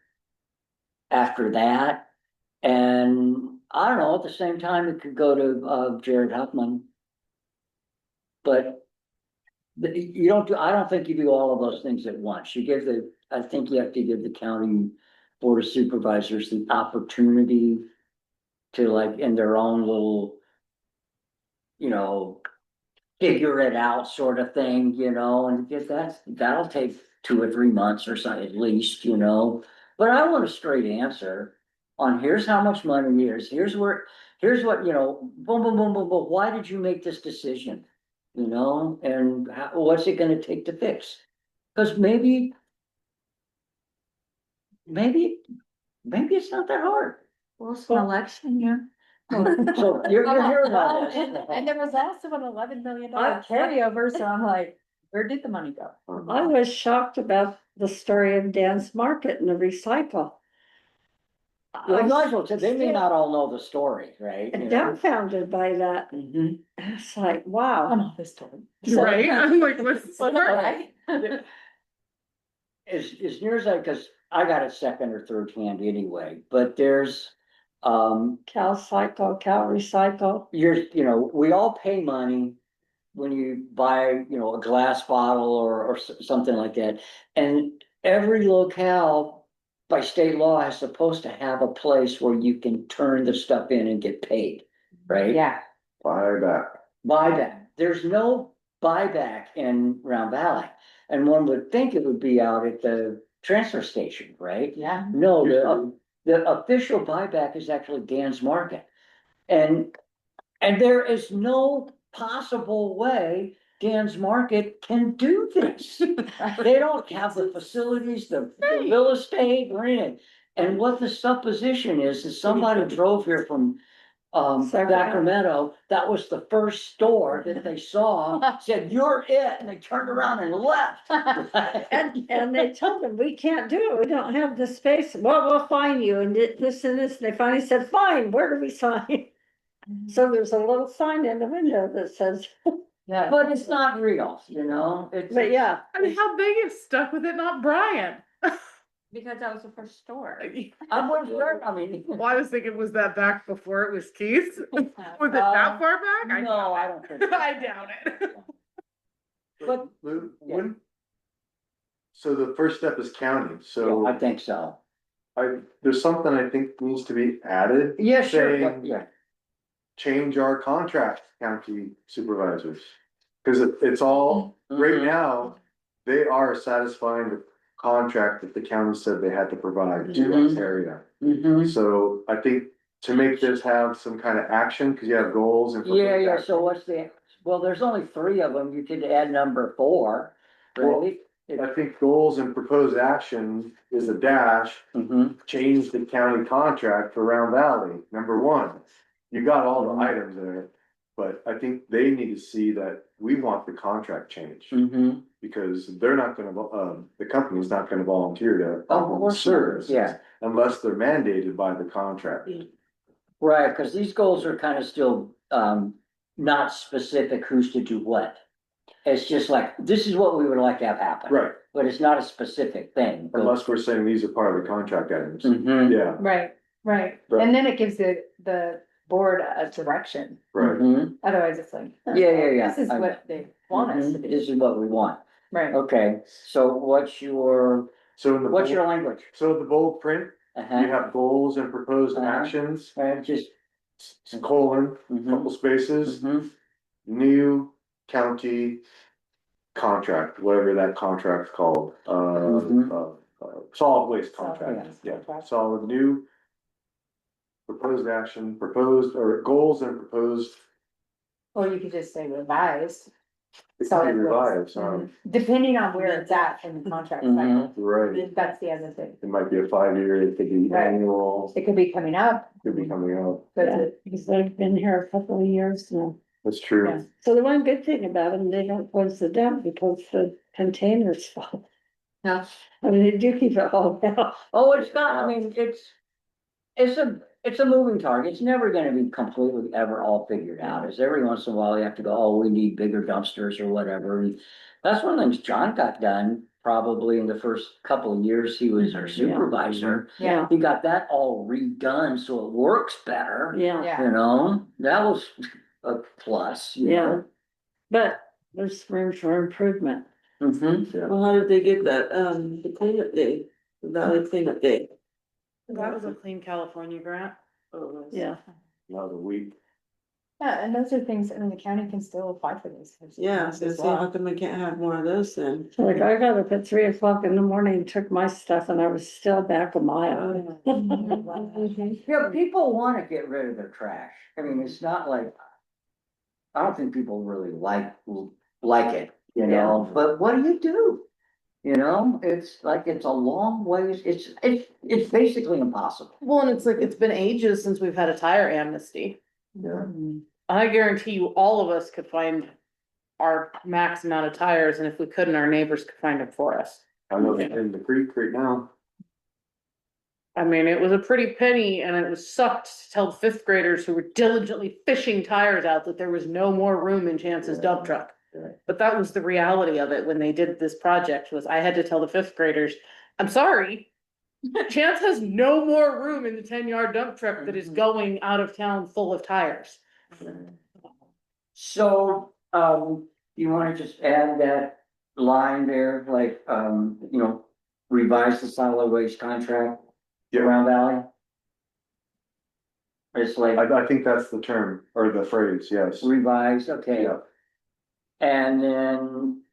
after that. And I don't know, at the same time, it could go to, Jared Huffman. But you don't do, I don't think you do all of those things at once. I think you have to give the county Board of Supervisors the opportunity to, like, in their own little, figure it out sort of thing, and get that'll take 2 or 3 months or so at least, But I want a straight answer on here's how much money here's what, boom, boom, boom, boom, boom, why did you make this decision? And what's it gonna take to fix? Cause maybe it's not that hard. Well, it's an election year. So you're hearing about this. And there was also an $11 million carryover, so I'm like, where did the money go? I was shocked about the story of Dan's Market and the recycle. Well, Nigel, they may not all know the story, right? I'm dumbfounded by that. Mhm. It's like, wow. I'm off this story. Right? I'm like, what's the story? Right? As near as cause I got it second or third hand anyway, but there's, Cal Cycle, Cal Recycle. we all pay money when you buy, a glass bottle or something like that. And every locale by state law is supposed to have a place where you can turn the stuff in and get paid, right? Yeah. Buyback. There's no buyback in Round Valley. And one would think it would be out at the transfer station, right? Yeah. No, the official buyback is actually Dan's Market. And there is no possible way Dan's Market can do this. They don't have the facilities, the real estate, or anything. And what the supposition is somebody drove here from Sacramento, that was the first store that they saw, said, "You're it," and they turned around and left. And they told them, we can't do it, we don't have the space, well, we'll fine you, and this and this, and they finally said, fine, where do we sign? So there's a little sign in the window that says, Yeah. But it's not real, but yeah. I mean, how big is stuck with it, not Brian? Because that was the first store. I wasn't sure, Well, I was thinking, was that back before it was Keith's? Was it that far back? no, I don't think. I doubt it. But Lou, so the first step is county, yeah, so I think so. there's something I think needs to be added. Yeah, sure, saying, yeah. change our contract, county supervisors. Cause it's all, right Mhm. now, they are satisfying the contract that the county said they had to provide to Mhm. Ontario. Mhm. So I think to make this have some kind of action, cause you have goals and. Yeah, so what's well, there's only 3 of them, you could add number 4, Well, right? I think goals and proposed action is a dash, Mhm. change the county contract for Round Valley, number 1. You got all the Mhm. items there, but I think they need to see that we want the contract changed. Mhm. Because they're not gonna, the company's not gonna volunteer to Of offer course not, services. yeah. Unless they're mandated by the contract. Right, cause these goals are kind of still, not specific who's to do what. It's just like, this is what we would like to have happen. Right, But it's not a specific thing. unless we're saying these are part of the contract items. Mhm. Yeah, Right, right. Right. And then it gives the board a direction. right. Mhm. Otherwise, it's like. Yeah. This is what they want us to Mhm. do. This is what we want. Right. Okay, so what's your language? So the bold print, you Uh-huh, have goals and proposed Uh-huh. actions, right, just. colon, Mhm. couple spaces, Mhm. new county contract, whatever that contract's called, Mhm. solid waste Solid contract, waste yeah, contract. solid new proposed action, proposed, or goals and proposed. Or you could just say revised. It So can be it was- revised, Depending on where it's at in the contract cycle, right, that's the other thing. it might be a 5-year, it could be Right. annual, It could be coming up. could be coming out, Yeah, because they've been here a couple of years now. that's true. Yeah. So the one good thing about them, they don't close the dump because the containers fall. No. I mean, they do keep it all out. Oh, it's not, I mean, it's a moving target. It's never gonna be completely ever all figured out. It's every once in a while you have to go, oh, we need bigger dumpsters or whatever. And that's one of the things John got done probably in the first couple of years he was our supervisor. Yeah. He got that all redone so it works better, Yeah, Yeah. you know? That was a plus, you yeah. know? But there's room for improvement. Mhm. Well, how did they get that, the cleanup day, the valley cleanup day? That was a Clean California grant. Yeah. Another week. Yeah, and those are things, I mean, the county can still apply for these. Yeah, as so see, well. how come we can't have more of those then? Like I got up at 3 o'clock in the morning, took my stuff and I was still back a mile. Yeah, people wanna get rid of their trash. I mean, it's not like. I don't think people really like it, you know, but what do? You know, it's like, it's a long ways, it's basically impossible. Well, and it's like, it's been ages since we've had a tire amnesty. I guarantee you, all of us could find our max amount of tires, and if we couldn't, our neighbors could find them for us. I know it's in the creek right now. I mean, it was a pretty penny, and it was sucked to tell fifth graders who were diligently fishing tires out that there was no more room in Chance's dump truck. But that was the reality of it when they did this project, was I had to tell the fifth graders, I'm sorry. Chance has no more room in the 10-yard dump truck that is going out of town full of tires. So, you wanna just add that line there, like, you know, revise the solid waste contract around Valley? It's like I think that's the term, or the phrase, yes. revise, okay. Yeah. And then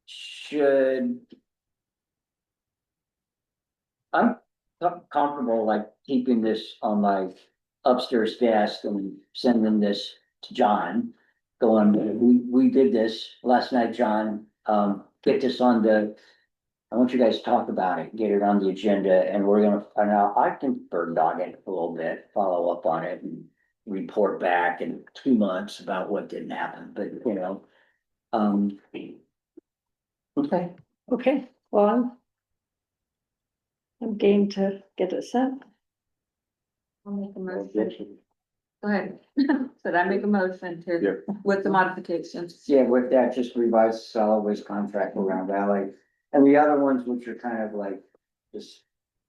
should. I'm comfortable like keeping this on my upstairs desk and sending this to John. Going, we did this last night, John, get this on I want you guys to talk about it, get it on the agenda, and we're gonna find out, I can bird dog it a little bit, follow up on it and report back in 2 months about what didn't happen, but you know. Okay, Okay, well, I'm game to get it sent. I'll make a motion. Go ahead. Said I make a motion to, with the modifications. yeah, with that, just revise the solid waste contract around Valley, and the other ones which are kind of like, just,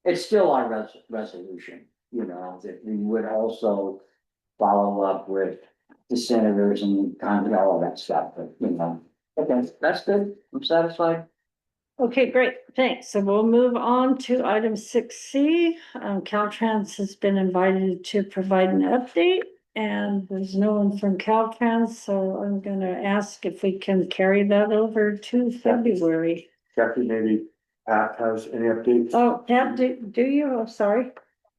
it's still our resolution, you know, that we would also follow up with the senators and kind of all of that stuff, but, you know, okay, that's good, I'm satisfied. Okay, great, thanks. So we'll move on to item 6C. Caltrans has been invited to provide an update. And there's no one from Caltrans, so I'm gonna ask if we can carry that over to February. Kathy, maybe Pat has any updates? Oh, Pat, do you? Oh, sorry.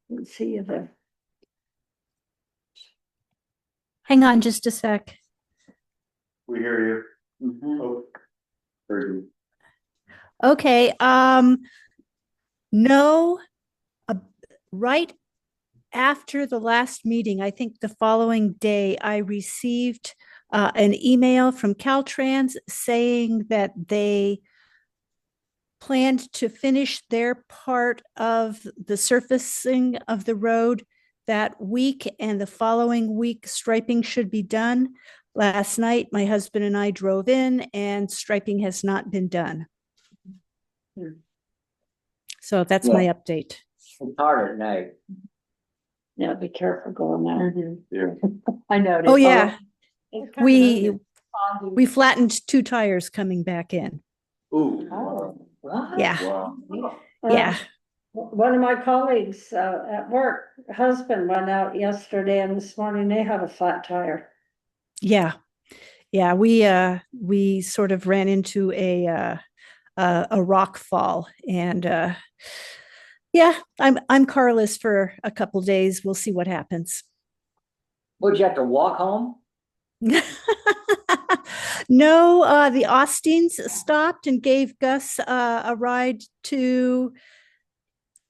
Didn't see you there. Hang on just a sec. We hear you. Mhm. Oh, heard you. Okay, no, right after the last meeting, I think the following day, I received an email from Caltrans saying that they planned to finish their part of the surfacing of the road that week, and the following week striping should be done. Last night, my husband and I drove in and striping has not been done. So that's my update. It's hard at night. Yeah, be careful going there. Yeah. I know. Oh, yeah. We We, flattened 2 tires coming back in. Ooh. Oh. Yeah, Wow. yeah. One of my colleagues at work, husband went out yesterday and this morning they had a flat tire. Yeah. Yeah, we sort of ran into a rock fall, and Yeah, I'm carless for a couple days. We'll see what happens. Would you have to walk home? No, the Austins stopped and gave Gus a ride to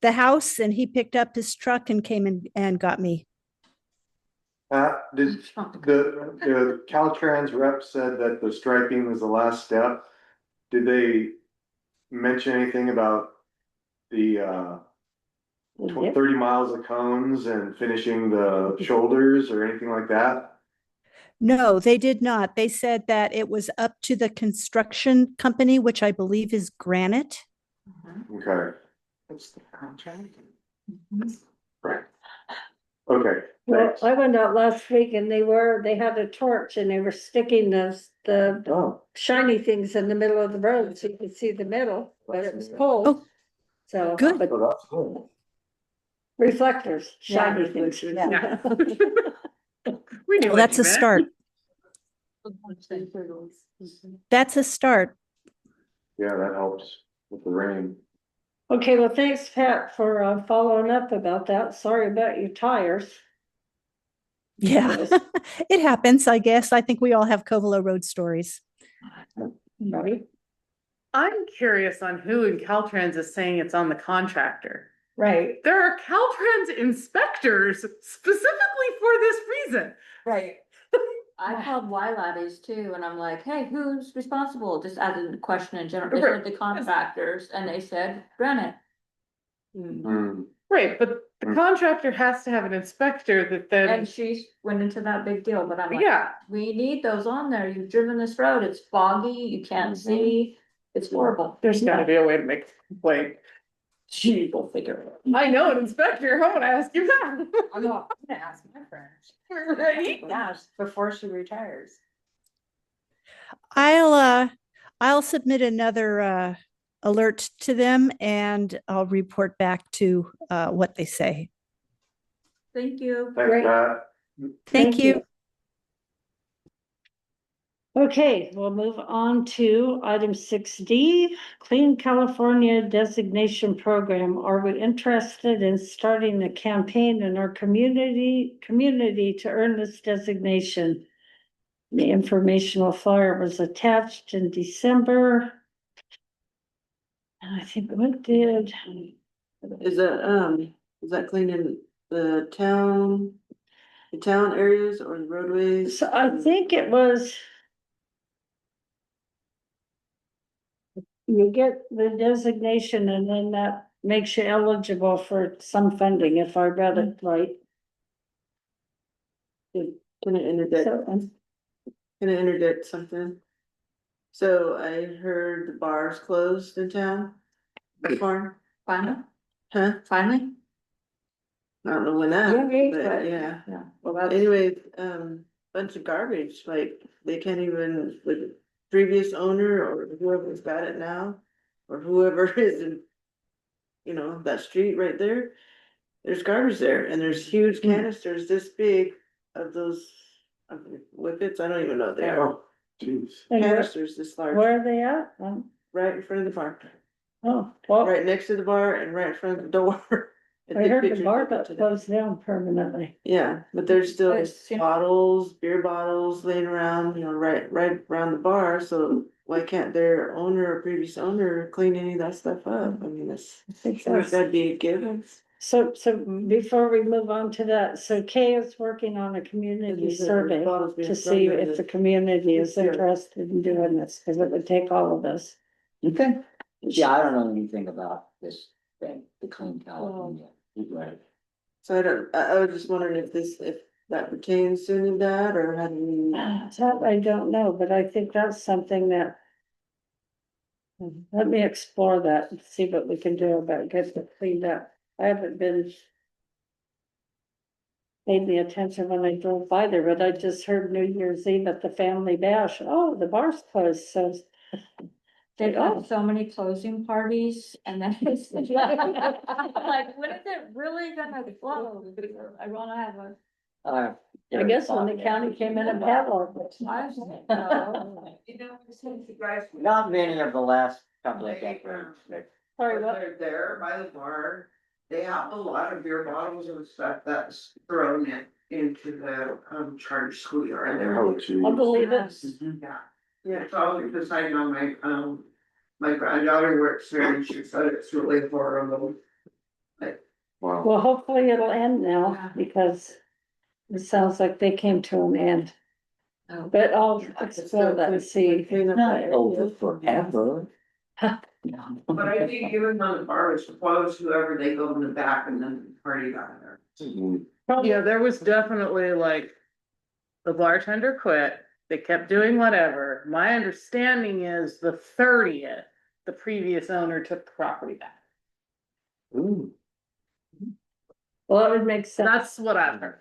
the house, and he picked up his truck and came in and got me. Did the Caltrans rep said that the striping was the last step? Did they mention anything about the 30 miles of cones and finishing the shoulders or anything like that? No, they did not. They said that it was up to the construction company, which I believe is Granite. Okay, It's the contract. right. Okay, Well, thanks. I went out last week and they had a torch and they were sticking the Oh, shiny things in the middle of the road so you could see the middle, but it was cold. Oh, So. good. but so that's cool. Reflectors, Yeah, shiny things. yeah. We knew Well, what that's you a meant. start. That's a start. Yeah, that helps with the rain. Okay, well, thanks, Pat, for following up about that. Sorry about your tires. Yeah, it happens, I guess. I think we all have Covelo Road stories. Right? I'm curious on who in Caltrans is saying it's on the contractor. Right. There are Caltrans inspectors specifically for this reason. Right. I called Wylatties too, and I'm like, hey, who's responsible? Just as a question in general, they Right. said the contractors, and they said Granite. Hmm. Right, but the contractor has to have an inspector that then, And she went into that big deal, but I'm like, yeah, we need those on there. You've driven this road, it's foggy, you can't see, it's horrible. there's gotta be a way to make a complaint. Gee, go figure it I know an inspector, I'm gonna ask you that. I'm gonna ask my friend. Right? Yeah, before she retires. I'll submit another alert to them and I'll report back to what they say. Thank you. Thanks, Great. Pat. Thank you. Okay, we'll move on to item 6D, Clean California Designation Program. Are we interested in starting a campaign in our community to earn this designation? The informational flyer was attached in December. And I think what did, Is that cleaning the town areas or the roadways? so I think it was. You get the designation and then that makes you eligible for some funding, if I read it right. Can I interject? So, Can I interject something? So I heard the bars closed in town. Before, Finally, huh? finally? I don't know when that, but yeah. Yeah, well, that's. Anyway, bunch of garbage, like they can't even, with previous owner or whoever's got it now. Or whoever is in, that street right there. There's garbage there and there's huge canisters this big of those. Whippets, I don't even know what they are. Oh, jeez. and Canisters this large, where are they at? right in front of the bar, Oh, well, right next to the bar and right in front of the door. I heard the Pictures bar of it got today. closed down permanently. Yeah, but there's still Yes, yeah. bottles, beer bottles laying around, right around the bar, so why can't their owner or previous owner clean any of that stuff up? I mean, that's, I think there's that's, gotta be a given. so before we move on to that, so Kay is working on a community survey to see if the community is interested in doing this, because it would take all of us. Okay. Yeah, I don't know anything about this thing, the Clean California. Right. So I was just wondering if that pertains to any of that, or how do we? That I don't know, but I think that's something that. Let me explore that and see what we can do about getting it cleaned up. I haven't been. Paid me attention when I drove by there, but I just heard New Year's Eve at the family bash. Oh, the bar's closed, so. They've Oh. had so many closing parties and then it's like, when is it really gonna close? I wanna have a. I guess when the county came in and padlocked it. I don't know. Not many of the last couple of decades. Sorry, what? They're there by the bar, they have a lot of beer bottles and stuff that's thrown into the, charter schoolyard. Oh, geez. I believe it. Yeah. Yeah, so because I know my granddaughter works there and she said it's really horrible. Wow. Well, hopefully it'll end now because it sounds like they came to an end. But I'll explore that and see. Not over forever. But I think even when the bar is closed, whoever they go in the back and then party down there. Mhm. Yeah, there was definitely like, the bartender quit, they kept doing whatever. My understanding is the 30th, the previous owner took the property back. Ooh. Well, it would make sense. That's what I've heard.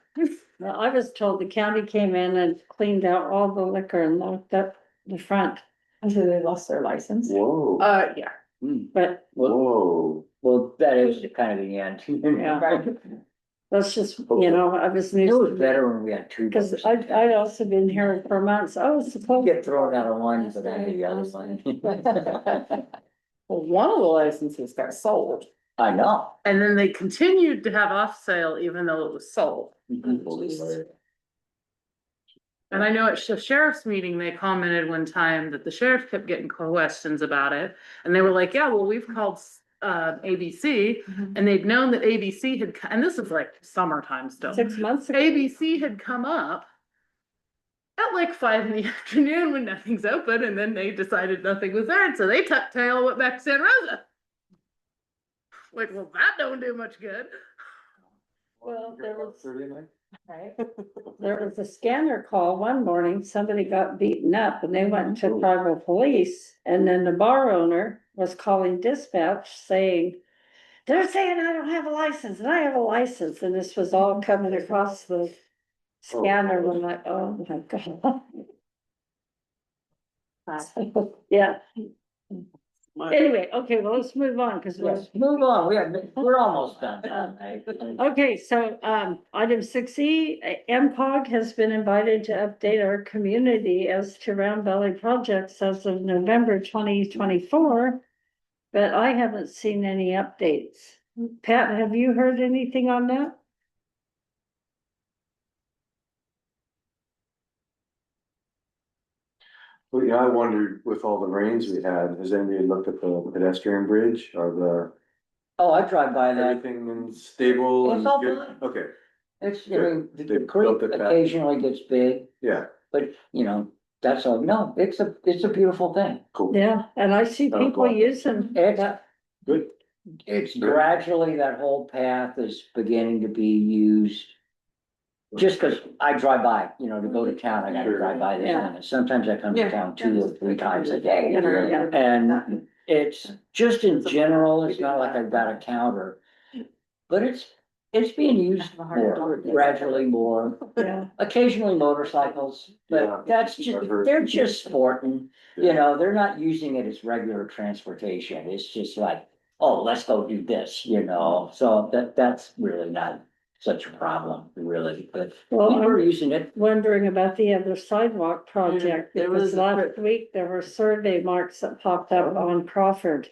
Well, I was told the county came in and cleaned out all the liquor and locked up the front, Until they lost their license. Whoa. Yeah. but Whoa. Well, that is kind of the end. yeah. That's just, you know, I was It was new. better when we had two. Because books. I'd also been here for months. I was supposed. Get thrown out of one, but I did the other one. Well, one of the licenses got sold. I know. And then they continued to have off sale even though it was sold. And I know at the sheriff's meeting, they commented one time that the sheriff kept getting questions about it. And they were like, yeah, well, we've called ABC and they'd known that ABC had, and this is like summertime still. 6 months ago. ABC had come up at like 5 in the afternoon when nothing's open, and then they decided nothing was there, and so they tucked tail and went back to Santa Rosa. Like, well, that don't do much good. Well, there was Right? a scanner call one morning, somebody got beaten up and they went to tribal police. And then the bar owner was calling dispatch saying, they're saying I don't have a license and I have a license. And this was all coming across the scanner. I'm like, oh my God. Yeah. Anyway, okay, well, let's move on because we're. Let's move on. We're almost done. Okay, so item 6E, MCOG has been invited to update our community as to Round Valley projects as of November 2024. But I haven't seen any updates. Pat, have you heard anything on that? Well, yeah, I wondered with all the rains we had, has anybody looked at the pedestrian bridge or Oh, I drive by the, that. everything in stable It's and all good? good. Okay, It's, I mean, They the built creek it back. occasionally gets big, yeah, but you know, that's all, no, it's a beautiful thing. cool. Yeah, and I see Oh, people God. using It's, that. Good. it's Good. gradually, that whole path is beginning to be used. Just cause I drive by, you know, to go to town, I gotta Sure. drive by this, Yeah. and sometimes I come to Yeah. town 2 or 3 times a day. Yeah. And it's just in general, it's not like I've got a counter. But it's being used more, gradually more, Yeah, occasionally motorcycles, Yeah. but that's just, they're just sporting. You know, they're not using it as regular transportation, it's just like, oh, let's go do this, you know, so that's really not such a problem, really, but well, people are I'm using it. wondering about the other sidewalk project, there because was a last week there were survey marks that popped up on Crawford.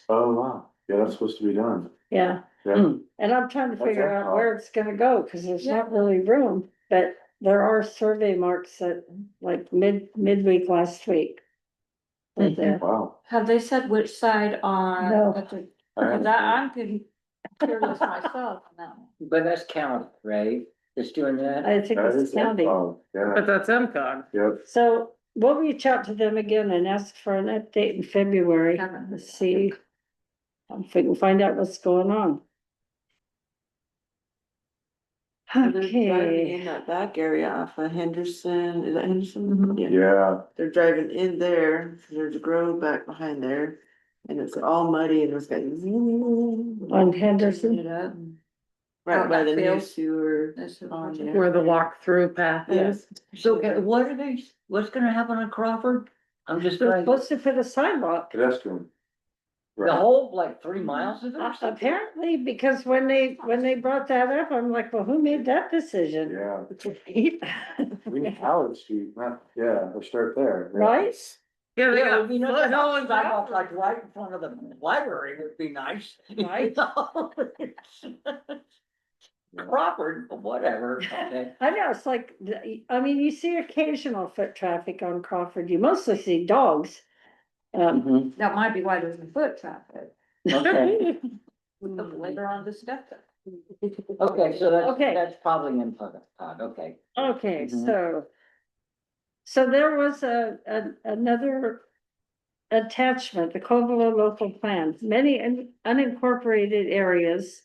Oh, wow. Yeah, that's supposed to be done. Yeah, Yeah. and I'm trying to That's figure out where it's gonna go, cause there's not really room, but there are survey marks at like midweek last week. But, Wow. Have they said which side on? No. That I'm getting curious myself now. But that's county, right, that's doing that. I think That it's is, county. oh, yeah, But that's MCOG. yep. So we'll reach out to them again and ask for an update in February, let's see if we can find out what's going on. They're driving Okay, in that back area off of Henderson, is that Henderson? Yeah, They're driving in there, there's a grove back behind there, and it's all muddy and it's got. on Henderson, Right by the new Field. sewer. This is- on there. Where the walk-through path is. So what are they, what's gonna happen on Crawford? I'm just they're trying, supposed to put a sidewalk. pedestrian. the Right. whole like 3 miles of it? or something? Apparently, because when they brought that up, I'm like, well, who made that decision? Yeah, we need Howard Street, not, yeah, we'll start there. Yeah. Right? Yeah, they Yeah, it got would be nice. foothill and Sidewalk, Crawford. like right in front of the library would be nice. Right. Crawford, whatever, okay. I know, it's like, I mean, you see occasional foot traffic on Crawford, you mostly see dogs. Mhm, That might be why there's a foot traffic. okay, Later on discuss it. okay, so Okay. that's probably input, okay. Okay, Mhm. so there was another attachment, the Covelo local plan. Many unincorporated areas,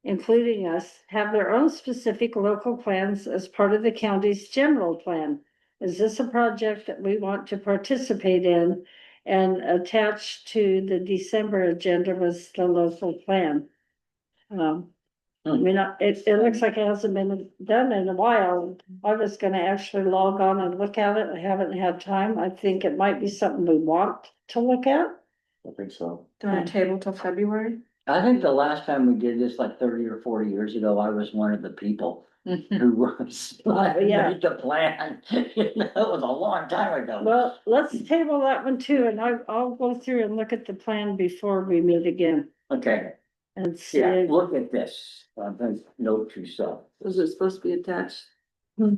including us, have their own specific local plans as part of the county's general plan. Is this a project that we want to participate in? And attached to the December agenda was the local plan. I mean, it looks like it hasn't been done in a while. I was gonna actually log on and look at it. I haven't had time. I think it might be something we want to look at. I think so. Do you want to table till February? I think the last time we did this, like 30 or 40 years ago, I was one of the people who was, Yeah. made the plan. That was a long time ago. Well, let's table that one too, and I'll go through and look at the plan before we meet again Okay, and see. yeah, look at this, note to self. Was it supposed to be attached?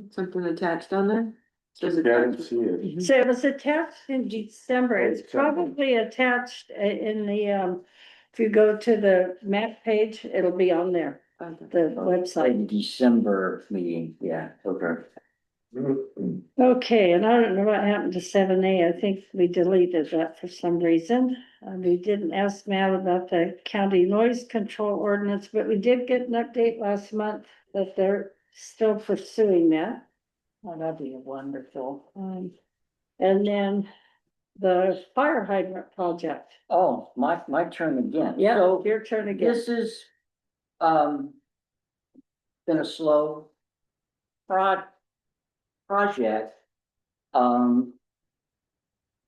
Something attached on there? Says Yeah, I didn't attached. see it. So it was attached in December. It's December. probably attached in the, if you go to the map page, it'll be on there, Okay. the website. December meeting, yeah, okay. Okay, and I don't know what happened to 7A. I think we deleted that for some reason. We didn't ask Matt about the county noise control ordinance, but we did get an update last month that they're still pursuing that. Oh, that'd be wonderful. And then the fire hydrant project. Oh, my turn again. Yeah, So your turn again. this is, been a slow project.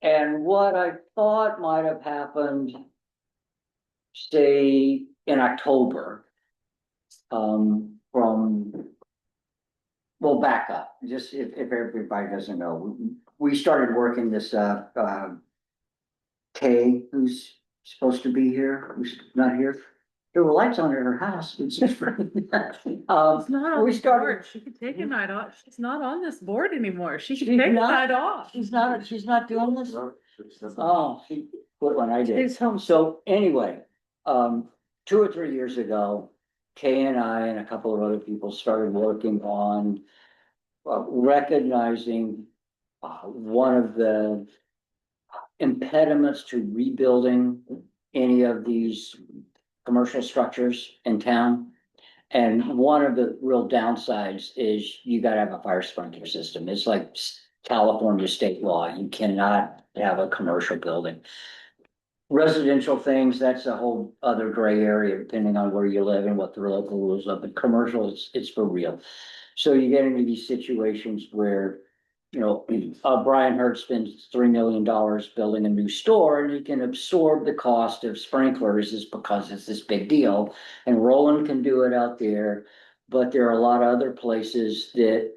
And what I thought might have happened, say, in October, well, back up, just if everybody doesn't know, we started working this, Kay, who's supposed to be here, who's not here. There were lights on at her house. It's just, She's not on we the started- board. She could take a night off. She's not on this board anymore. She could She's take a not? night off. she's not doing this? Oh, she quit when I did. She's home. So anyway, 2 or 3 years ago, Kay and I and a couple of other people started working on recognizing one of the impediments to rebuilding any of these commercial structures in town. And one of the real downsides is you gotta have a fire sprinkler system. It's like California state law. You cannot have a commercial building. Residential things, that's a whole other gray area depending on where you live and what the local rules are, but commercial, it's for real. So you get into these situations where, you know, Brian Hurd spends $3 million building a new store and he can absorb the cost of sprinklers is because it's this big deal. And Roland can do it out there, but there are a lot of other places that,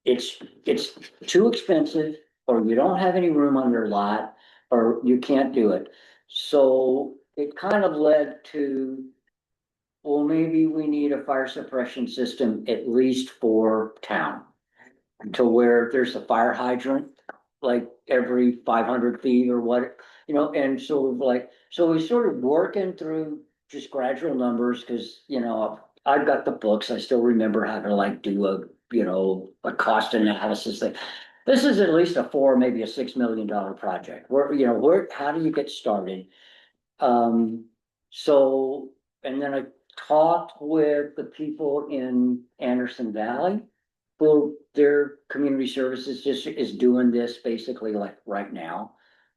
it's too expensive, or you don't have any room on your lot, or you can't do it. So it kind of led to, well, maybe we need a fire suppression system, at least for town. To where there's a fire hydrant, like every 500 feet or what, you know, and so like, so we started working through just gradual numbers, cause you know, I've got the books, I still remember how to like do a, you know, a cost analysis thing. This is at least a $4, maybe a $6 million project, where, you know, how do you get started? So, and then I talked with the people in Anderson Valley. Well, their community services just is doing this basically like right now.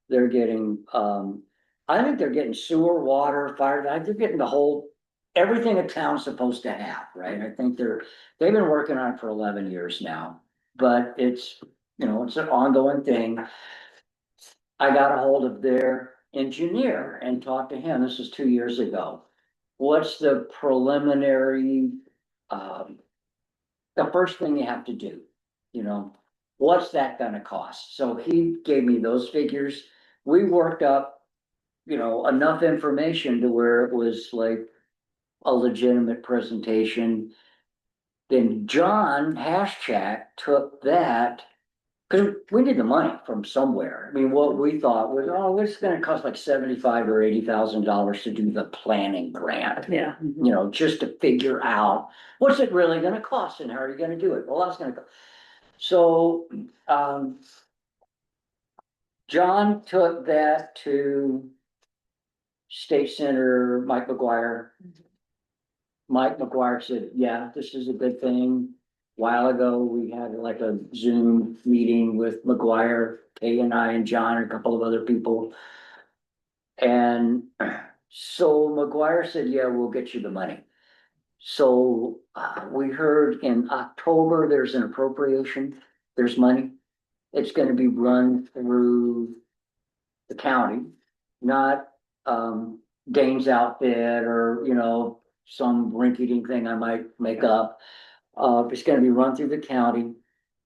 They're getting, I think they're getting sewer, water, fire, they're getting the whole, everything a town's supposed to have, right? I think they've been working on it for 11 years now, but it's, you know, it's an ongoing thing. I got a hold of their engineer and talked to him. This was 2 years ago. What's the preliminary, the first thing you have to do, you know, what's that gonna cost? So he gave me those figures. We worked up, enough information to where it was like a legitimate presentation. Then John Haschak took that, cause we need the money from somewhere. I mean, what we thought was, oh, it's gonna cost like $75,000 or $80,000 to do the planning grant. Yeah. Just to figure out, what's it really gonna cost and how are you gonna do it? Well, that's gonna go. So, John took that to State Senator Mike McGuire. Mike McGuire said, yeah, this is a good thing. While ago, we had like a Zoom meeting with McGuire, Kay and I and John and a couple of other people. And so McGuire said, yeah, we'll get you the money. So we heard in October, there's an appropriation, there's money. It's gonna be run through the county, not Dane's outfit or, some rinky-dink thing I might make up. It's gonna be run through the county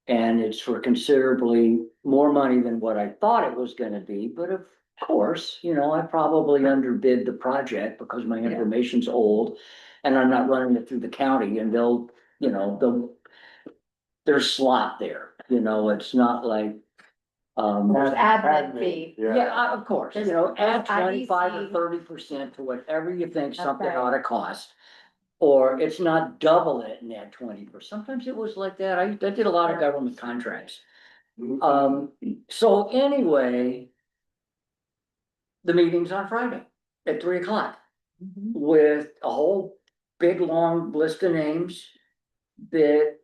and it's for considerably more money than what I thought it was gonna be, but of course, I probably underbid the project because my information's old and I'm not running it through the county and there's slot there, it's not like. There's admin fee. Yeah, of course, add There's 25 or IDC. 30% to whatever you think That's something right. ought to cost. Or it's not double it and add 20%. Sometimes it was like that. I did a lot of government contracts. So anyway, the meeting's on Friday at 3:00 with a whole big, long list of names that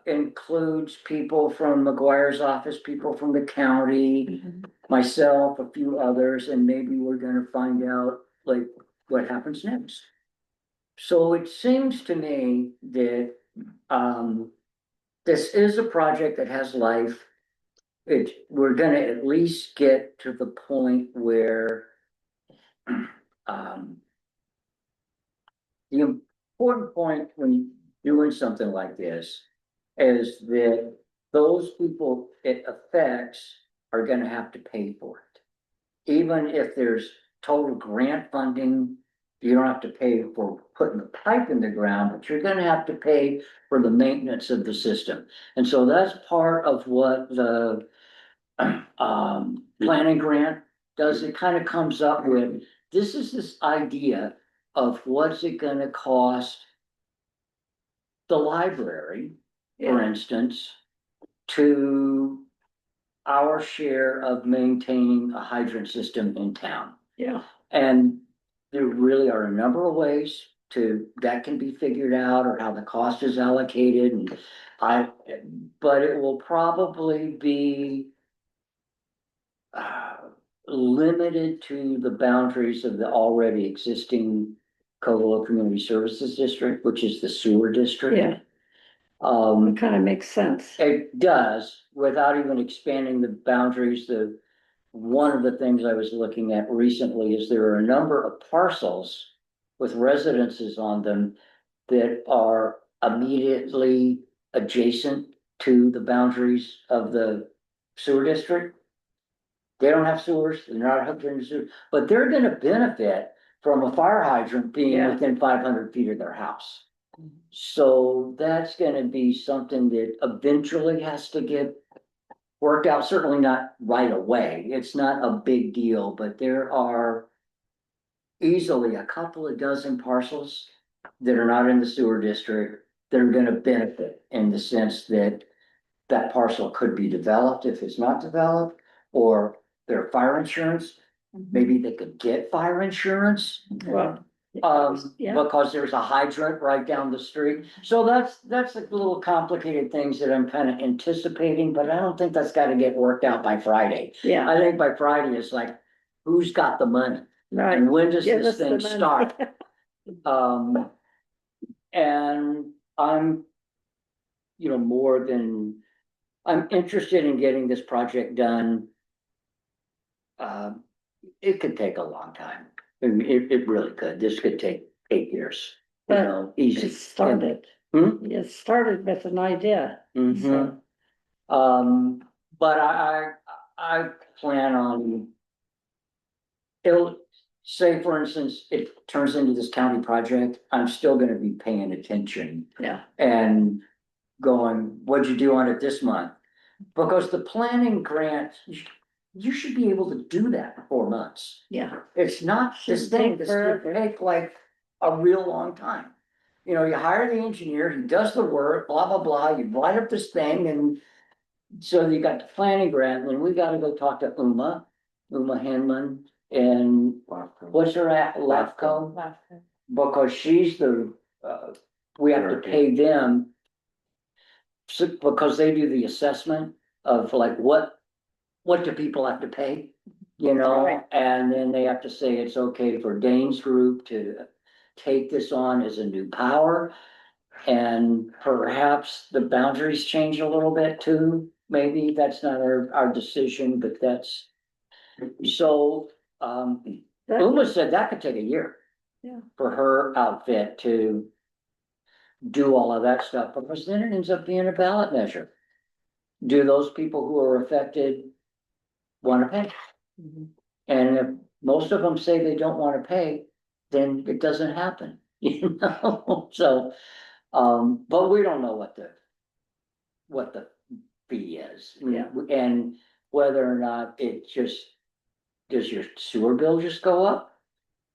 includes people from McGuire's office, people from the county, myself, a few others, and maybe we're gonna find out like what happens next. So it seems to me that this is a project that has life. We're gonna at least get to the point where the important point when you're doing something like this is that those people it affects are gonna have to pay for it. Even if there's total grant funding, you don't have to pay for putting the pipe in the ground, but you're gonna have to pay for the maintenance of the system. And so that's part of what the planning grant does. It kind of comes up with, this idea of what's it gonna cost the library, for instance, to our share of maintaining a hydrant system in town. Yeah. And there really are a number of ways that can be figured out or how the cost is allocated and but it will probably be limited to the boundaries of the already existing Covelo Community Services District, which is the sewer district. Yeah. It kind of makes sense. It does, without even expanding the boundaries. One of the things I was looking at recently is there are a number of parcels with residences on them that are immediately adjacent to the boundaries of the sewer district. They don't have sewers, they're not hooked into sewer, but they're gonna benefit from a fire hydrant being within 500 feet of their house. So that's gonna be something that eventually has to get worked out, certainly not right away. It's not a big deal, but there are easily a couple of dozen parcels that are not in the sewer district that are gonna benefit in the sense that that parcel could be developed if it's not developed, or their fire insurance, maybe they could get fire insurance. Well, Because there's a hydrant right down the street. So that's a little complicated things that I'm kind of anticipating, but I don't think that's got to get worked out by Friday. yeah, I think by Friday it's like, who's got the money? right. And when does Give this us the thing money. start? And I'm, I'm interested in getting this project done. It could take a long time. I mean, it really could. This could take 8 years, easy. It started. Hmm? It started with an idea. Mhm. So, But I plan on. It'll, say for instance, it turns into this county project, I'm still gonna be paying attention. Yeah. And going, what'd you do on it this month? Because the planning grant, you should be able to do that in 4 months. Yeah. It's not this Shouldn't thing take that's gonna forever. take like a real long time. You know, you hire the engineer, he does the work, blah, blah, blah, you write up this thing and. So you got the planning grant, and then we gotta go talk to Uma Hanlon, and what's her at, LAFCO? Because she's the, we have to pay them. Because they do the assessment of like what do people have to pay? You know, Right. and then they have to say it's okay for Dane's group to take this on as a new power. And perhaps the boundaries change a little bit too, maybe that's not our decision, but that's. So, Uma said that could take a year. Yeah. For her outfit to do all of that stuff, because then it ends up being a ballot measure. Do those people who are affected wanna pay? And if most of them say they don't wanna pay, then it doesn't happen, you know, so. But we don't know what the fee is. Yeah. And whether or not it just, does your sewer bill just go up?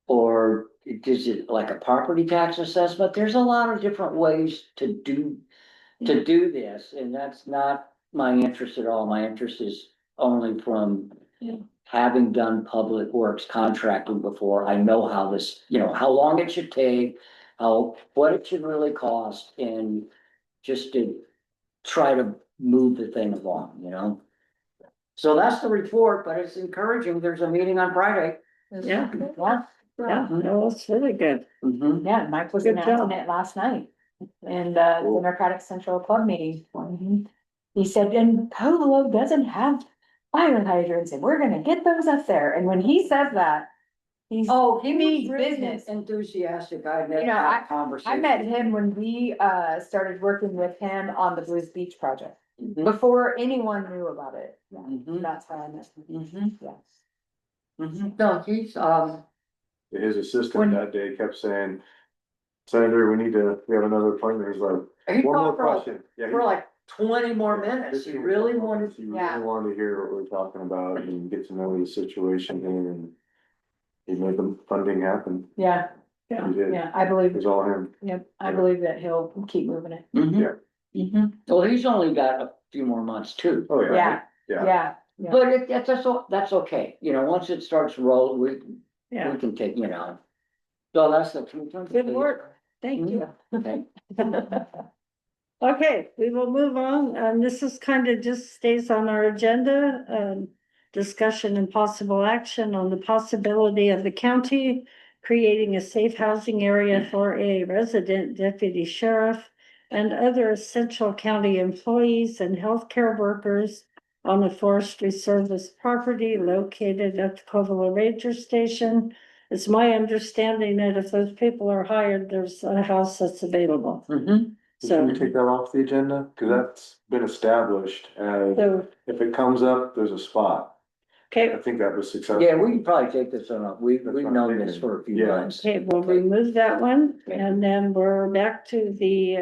Or does it like a property tax assessment? There's a lot of different ways to do this, and that's not my interest at all. My interest is only from having done public works contracting before. I know how this, you know, how long it should take, what it should really cost, and just to try to move the thing along, you know? So that's the report, but it's encouraging. There's a meeting on Friday. Yeah. Yeah, Yeah, no, it's really good. Mhm. yeah, Mike was Good announcing job. it last night in the Democratic Central Club meeting. He said, and Polo doesn't have fire hydrants and we're gonna get those up there. And when he says that, he's, Oh, he means was really business. enthusiastic. I met You know, that conversation. I met him when we started working with him on the Blues Beach project, Mhm. before anyone knew about it. Yeah, Mhm. that's how I met him. Mhm. Yeah. Mhm. No, he's, His assistant When- that day kept saying, Senator, we have another appointment. He's like, he one more talked for like, question. Yeah, for like 20 more minutes. He really wanted. He Yeah. really wanted to hear what we're talking about and get to know the situation and he made the funding happen. Yeah, He did. yeah, I It believe, was all him. yep, I believe that he'll keep moving it. Mhm. Yeah. Mhm. Well, he's only got a few more months too. Oh, yeah. Yeah, Yeah. yeah, But that's okay, you know, once it starts rolling, we Yeah. can take, you know. So that's the. Good work. Thank you. Okay. Okay, we will move on. This is kind of just stays on our agenda. Discussion and possible action on the possibility of the county creating a safe housing area for a resident deputy sheriff and other essential county employees and healthcare workers on a forestry service property located at the Covelo Ranger Station. It's my understanding that if those people are hired, there's a house that's available. Mhm. Should we So, take that off the agenda? Cause that's been established and so, if it comes up, there's a spot. I okay, think that was successful. Yeah, we can probably take this one off. We've That's what I'm known this thinking. for a few Yeah. months. okay, we'll remove that one, and then we're back to the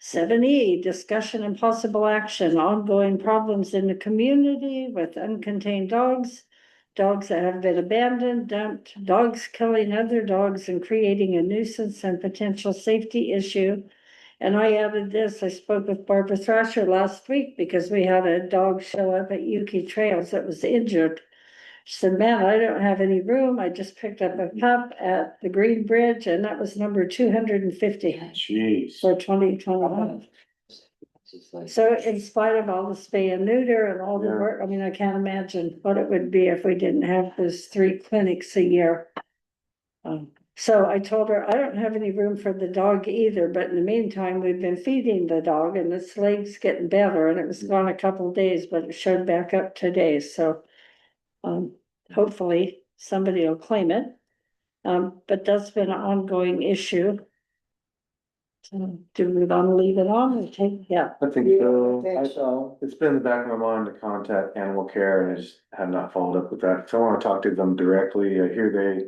7E, discussion and possible action, ongoing problems in the community with uncontained dogs. Dogs that have been abandoned, dumped, dogs killing other dogs and creating a nuisance and potential safety issue. And I added this, I spoke with Barbara Thrasher last week because we had a dog show up at Yuki Trails that was injured. She said, man, I don't have any room. I just picked up a pup at the Green Bridge and that was number 250 Jeez. for 2021. So in spite of all the spay and neuter and all the Yeah. work, I mean, I can't imagine what it would be if we didn't have those 3 clinics a year. So I told her, I don't have any room for the dog either, but in the meantime, we've been feeding the dog and its leg's getting better and it was gone a couple of days, but it showed back up today, so. Hopefully somebody will claim it. But that's been an ongoing issue. So, do we want to leave it on or take, yeah, I think so. I think so. It's been in the back of my mind to contact animal care and I just have not followed up with that. So I wanna talk to them directly. I hear they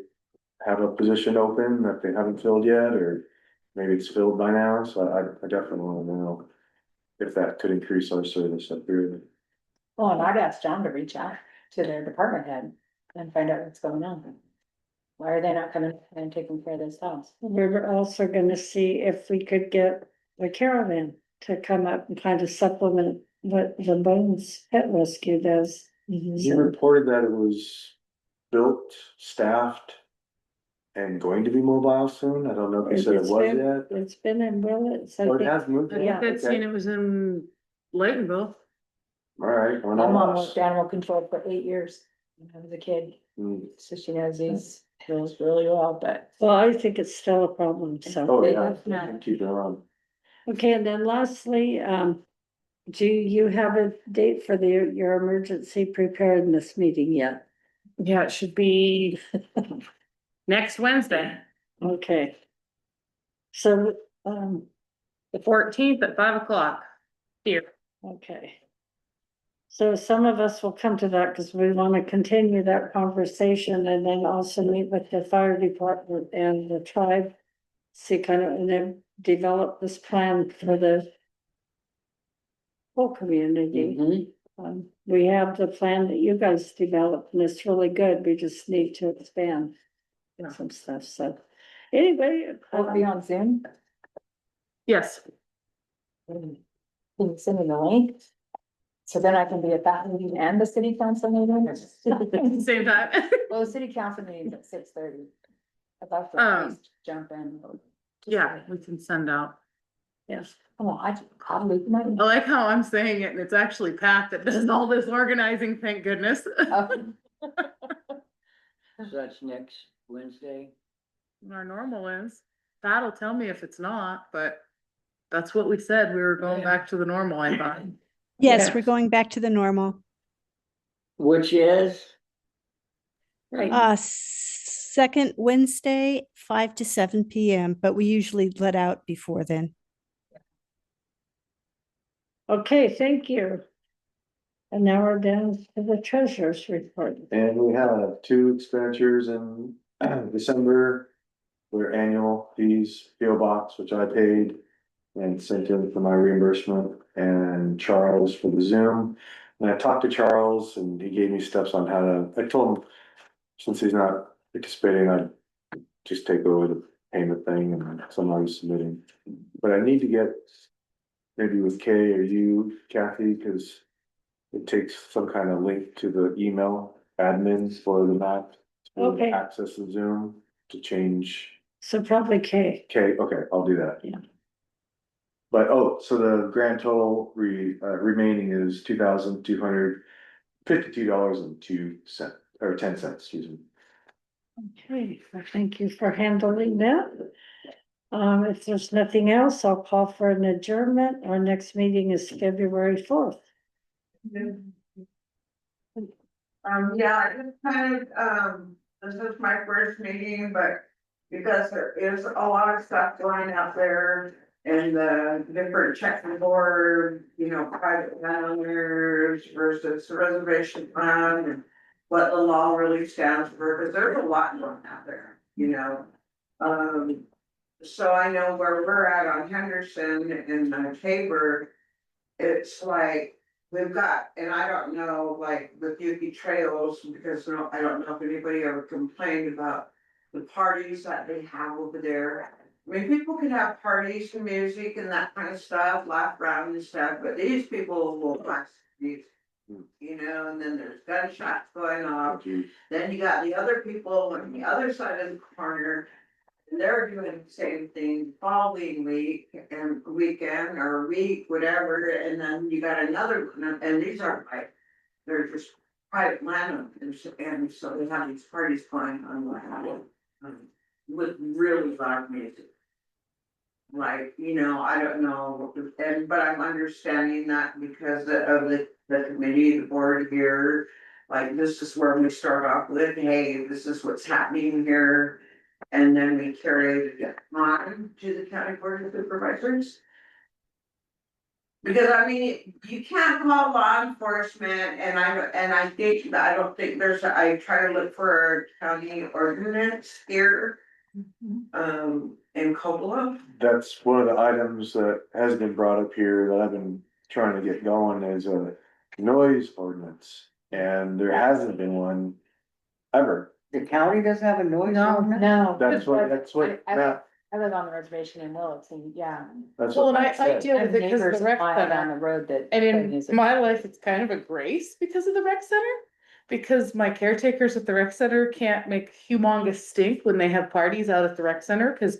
have a position open that they haven't filled yet, or maybe it's filled by now, so I definitely wanna know if that could increase our service up here. Well, and I'd ask John to reach out to their department head and find out what's going on. Why are they not coming and taking care of this house? we're also gonna see if we could get the caravan to come up and kind of supplement what the Bones Pet Rescue does. You reported that it was built, staffed, and going to be mobile soon. I don't know if you said it It's was been- yet. It's been in Willits, I Oh, it think. has moved. I think Yeah. I'd seen it was in Laytonville. All right. well, My mom no, worked animal control for 8 years when I was a kid, Mm. so she knows these rules really well, but. Well, I think it's still a problem, so. Oh, They yeah. have not. Keep it on. Okay, and then lastly, do you have a date for your emergency preparedness meeting yet? Yeah, it should be next Wednesday, Okay. So, the 14th at 5 o'clock. Here. okay. So some of us will come to that because we want to continue that conversation and then also meet with the fire department and the tribe. See kind of, and then develop this plan for the whole community. Mhm. We have the plan that you guys developed and it's really good. We just need to expand some stuff, so. Anyway. Will it be on Zoom? Yes. Can you send me the link? So then I can be at that meeting and the city council meeting? Same time. Well, the city council meeting is at 6:30. I'd love to Um, at least jump in. Yeah, we can send out. Yes. Come on, I probably might. I like how I'm saying it and it's actually Pat that does all this organizing, thank goodness. So that's next Wednesday. Our normal is, Pat'll tell me if it's not, but that's what we said, we were going back to the normal, I thought. Yes, Yeah. we're going back to the normal. Which is, Right. Second Wednesday, 5 to 7 PM, but we usually let out before then. Okay, thank you. And now we're down to the treasurer's report. And we have 2 expenditures in December. Their annual fees, PO box, which I paid and sent in for my reimbursement, and Charles for the Zoom. And I talked to Charles and he gave me steps on how to, I told him, since he's not participating, I'd just take over the payment thing and somebody's submitting. But I need to get maybe with Kay or you, Kathy, because it takes some kind of link to the email admins for the map. To Okay. access the Zoom to change. So probably Kay. Okay, I'll do that. Yeah. But, so the grand total remaining is $2,252.02 or 10 cents, excuse me. Okay, well, thank you for handling that. If there's nothing else, I'll call for an adjournment. Our next meeting is February 4th. Yeah, I just kind of, this is my first meeting, but because there is a lot of stuff going out there and the different checking board, private landowners versus the reservation fund and what the law really stands for, because there's a lot going out there, so I know where we're at on Henderson and Tabor, it's like, we've got, and I don't know, like the Yuki trails, because I don't know if anybody ever complained about the parties that they have over there. I mean, people can have parties and music and that kind of stuff, laugh around and stuff, but these people will blast music. And then there's gunshots going off. Then you got the other people on the other side of the corner. And they're doing the same thing following week and weekend or week, whatever, and then you got another one, and these aren't like, they're just private landowners, and so they have these parties going on with really loud music. Like, I don't know, but I'm understanding that because of the committee, the board here, like, this is where we start off with, hey, this is what's happening here. And then we carry it on to the county board of supervisors. Because I mean, you can't call law enforcement and I think that I don't think I try to look for a county ordinance here. In Coppola. That's one of the items that has been brought up here that I've been trying to get going is a noise ordinance. And there hasn't been one ever. The county doesn't have a noise No, ordinance? no. That's what, Matt, I live on the reservation in Williston, yeah. that's Well, what and Matt I said. deal And with it because of neighbors the rec a mile down center. the road that. And play in music. my life, it's kind of a grace because of the rec center. Because my caretakers at the rec center can't make humongous stink when they have parties out at the rec center, because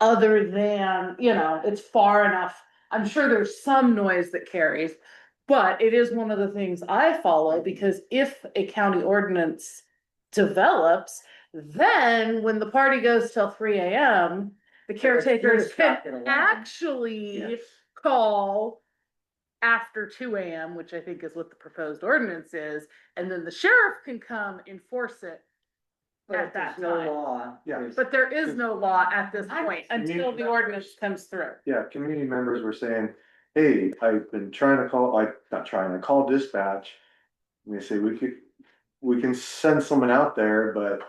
other than, it's far enough. I'm sure there's some noise that carries, but it is one of the things I follow, because if a county ordinance develops, then when the party goes till 3 AM, the caretakers can actually Yes. call after 2 AM, which I think is what the proposed ordinance is, and then the sheriff can come enforce it But at if that there's no time. law. Yeah. there's- But there is no law at this point until the Community ordinance comes through. Yeah, community members were saying, hey, I've been trying to call, I called dispatch. And they say we can send someone out there, but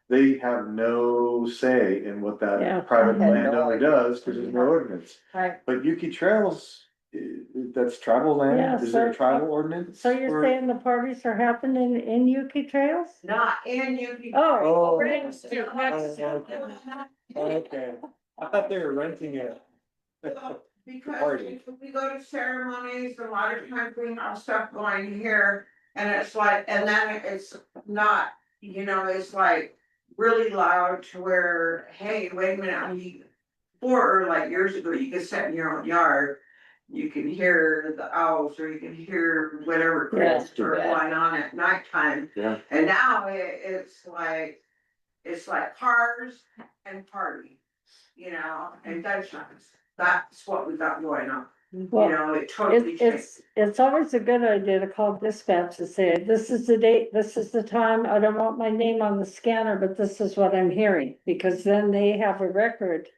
they have no say in what Yeah. that private I had no landowner idea. does, cause there's no ordinance. Right. But Yuki Trails, that's tribal land, Yeah, is there a so- tribal ordinance? So you're or- saying the parties are happening in Yuki Trails? Not in you. Oh. Next to- Okay, I thought they were renting it. Because Party. if we go to ceremonies, a lot of times we have stuff going here, and it's like, and then it's not, it's like really loud to where, hey, wait a minute, I mean, like years ago, you could sit in your own yard. You can hear the owls, or you can hear whatever Yeah. critters are going on at nighttime. Yeah. And now it's like cars and party, and gunshots. That's what we got going on. Well, It totally changed. it's always a good idea to call dispatch to say, this is the date, this is the time, I don't want my name on the scanner, but this is what I'm hearing, because then they have a record.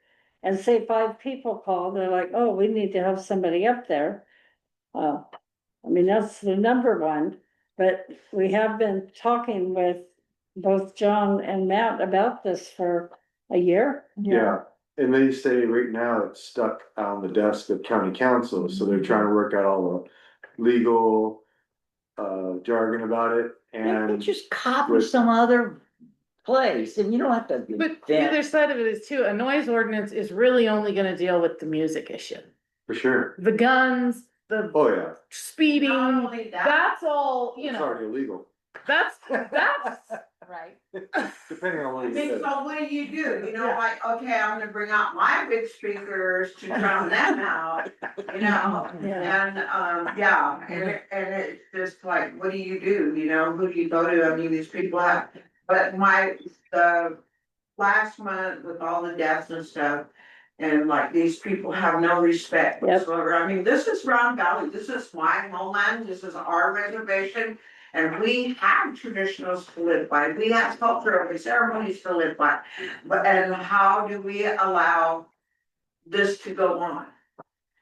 And say 5 people call, they're like, oh, we need to have somebody up there. I mean, that's the number one, but we have been talking with both John and Matt about this for a year. Yeah, and they say right now it's stuck on the desk of county council, so they're trying to work out all the legal jargon about it, Maybe and just copy with- some other place and you don't have to. But the other side of it is too, a noise ordinance is really only gonna deal with the music issue. for sure. The guns, the Oh, yeah, speeding, Not only that, that's all, it's already illegal, that's, Right. depending on what I you mean, say. so what do? Yeah. Like, okay, I'm gonna bring out my big speakers to drown them out, Yeah. and it's just like, what do you do, who do you go to? I mean, these people have, but the last month with all the deaths and stuff, and like, these people have no respect Yep. whatsoever. I mean, this is Round Valley, this is my homeland, this is our reservation. And we have traditionals to live by, we have cultural ceremonies to live by, and how do we allow this to go on?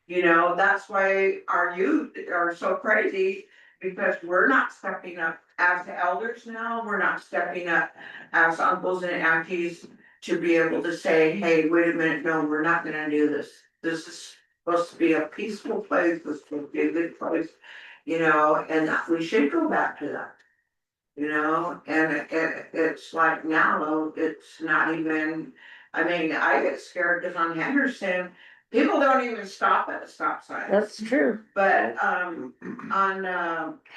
That's why our youth are so crazy, because we're not stepping up as the elders now, we're not stepping up as uncles and aunties to be able to say, hey, wait a minute, no, we're not gonna do this. This is supposed to be a peaceful place, this is supposed to be a good place. And that we should go back to that. And it's like now, though, it's not even, I mean, I get scared because on Henderson, people don't even stop at a stop sign. That's true. But, on,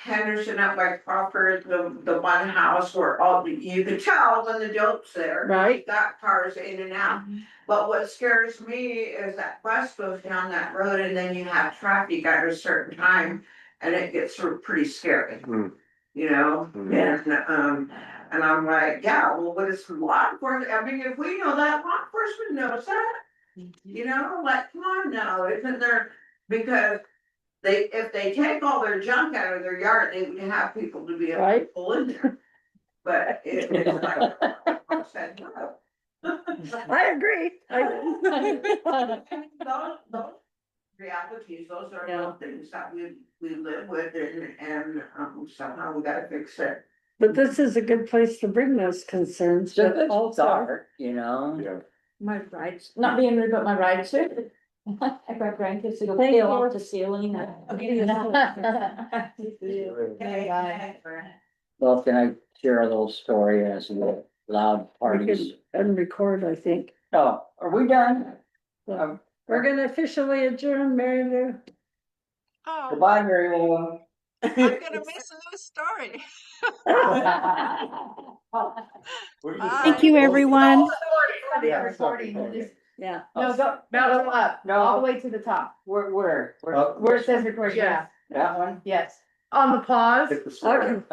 Henderson up by Crawford, the one house where you can tell when the dope's there. Right. Got cars in and out. But what scares me is that bus goes down that road and then you have traffic at a certain time. And it gets sort of pretty scary, Mm. And I'm like, yeah, well, what is law enforcement? I mean, if we know that, law enforcement knows that. Like, come on now, isn't there, because if they take all their junk out of their yard, they would have people to be able to Right. pull in there. But it's like, I said, no. I agree. Those realities, those are Yeah. real things that we live with and somehow we gotta fix it. But this is a good place to bring those concerns. It's a but good also- start, you know? Yeah. My rides, not being rude, but my ride suit. I got grandkids to go Thank peel you. off the ceiling. Well, can I share a little story as a loud We parties? could unrecord, I think. Oh, are we done? So, we're gonna officially adjourn, Mary Lou. Oh, Goodbye, Mary Lou. I'm gonna miss Lou's story. Thank you, everyone. Yeah, Recording, Yeah. no, go up, No. all the way to the top, Where? Oh. where it says recording, Yeah. That one? yes. On the pause. Hit the start. Okay.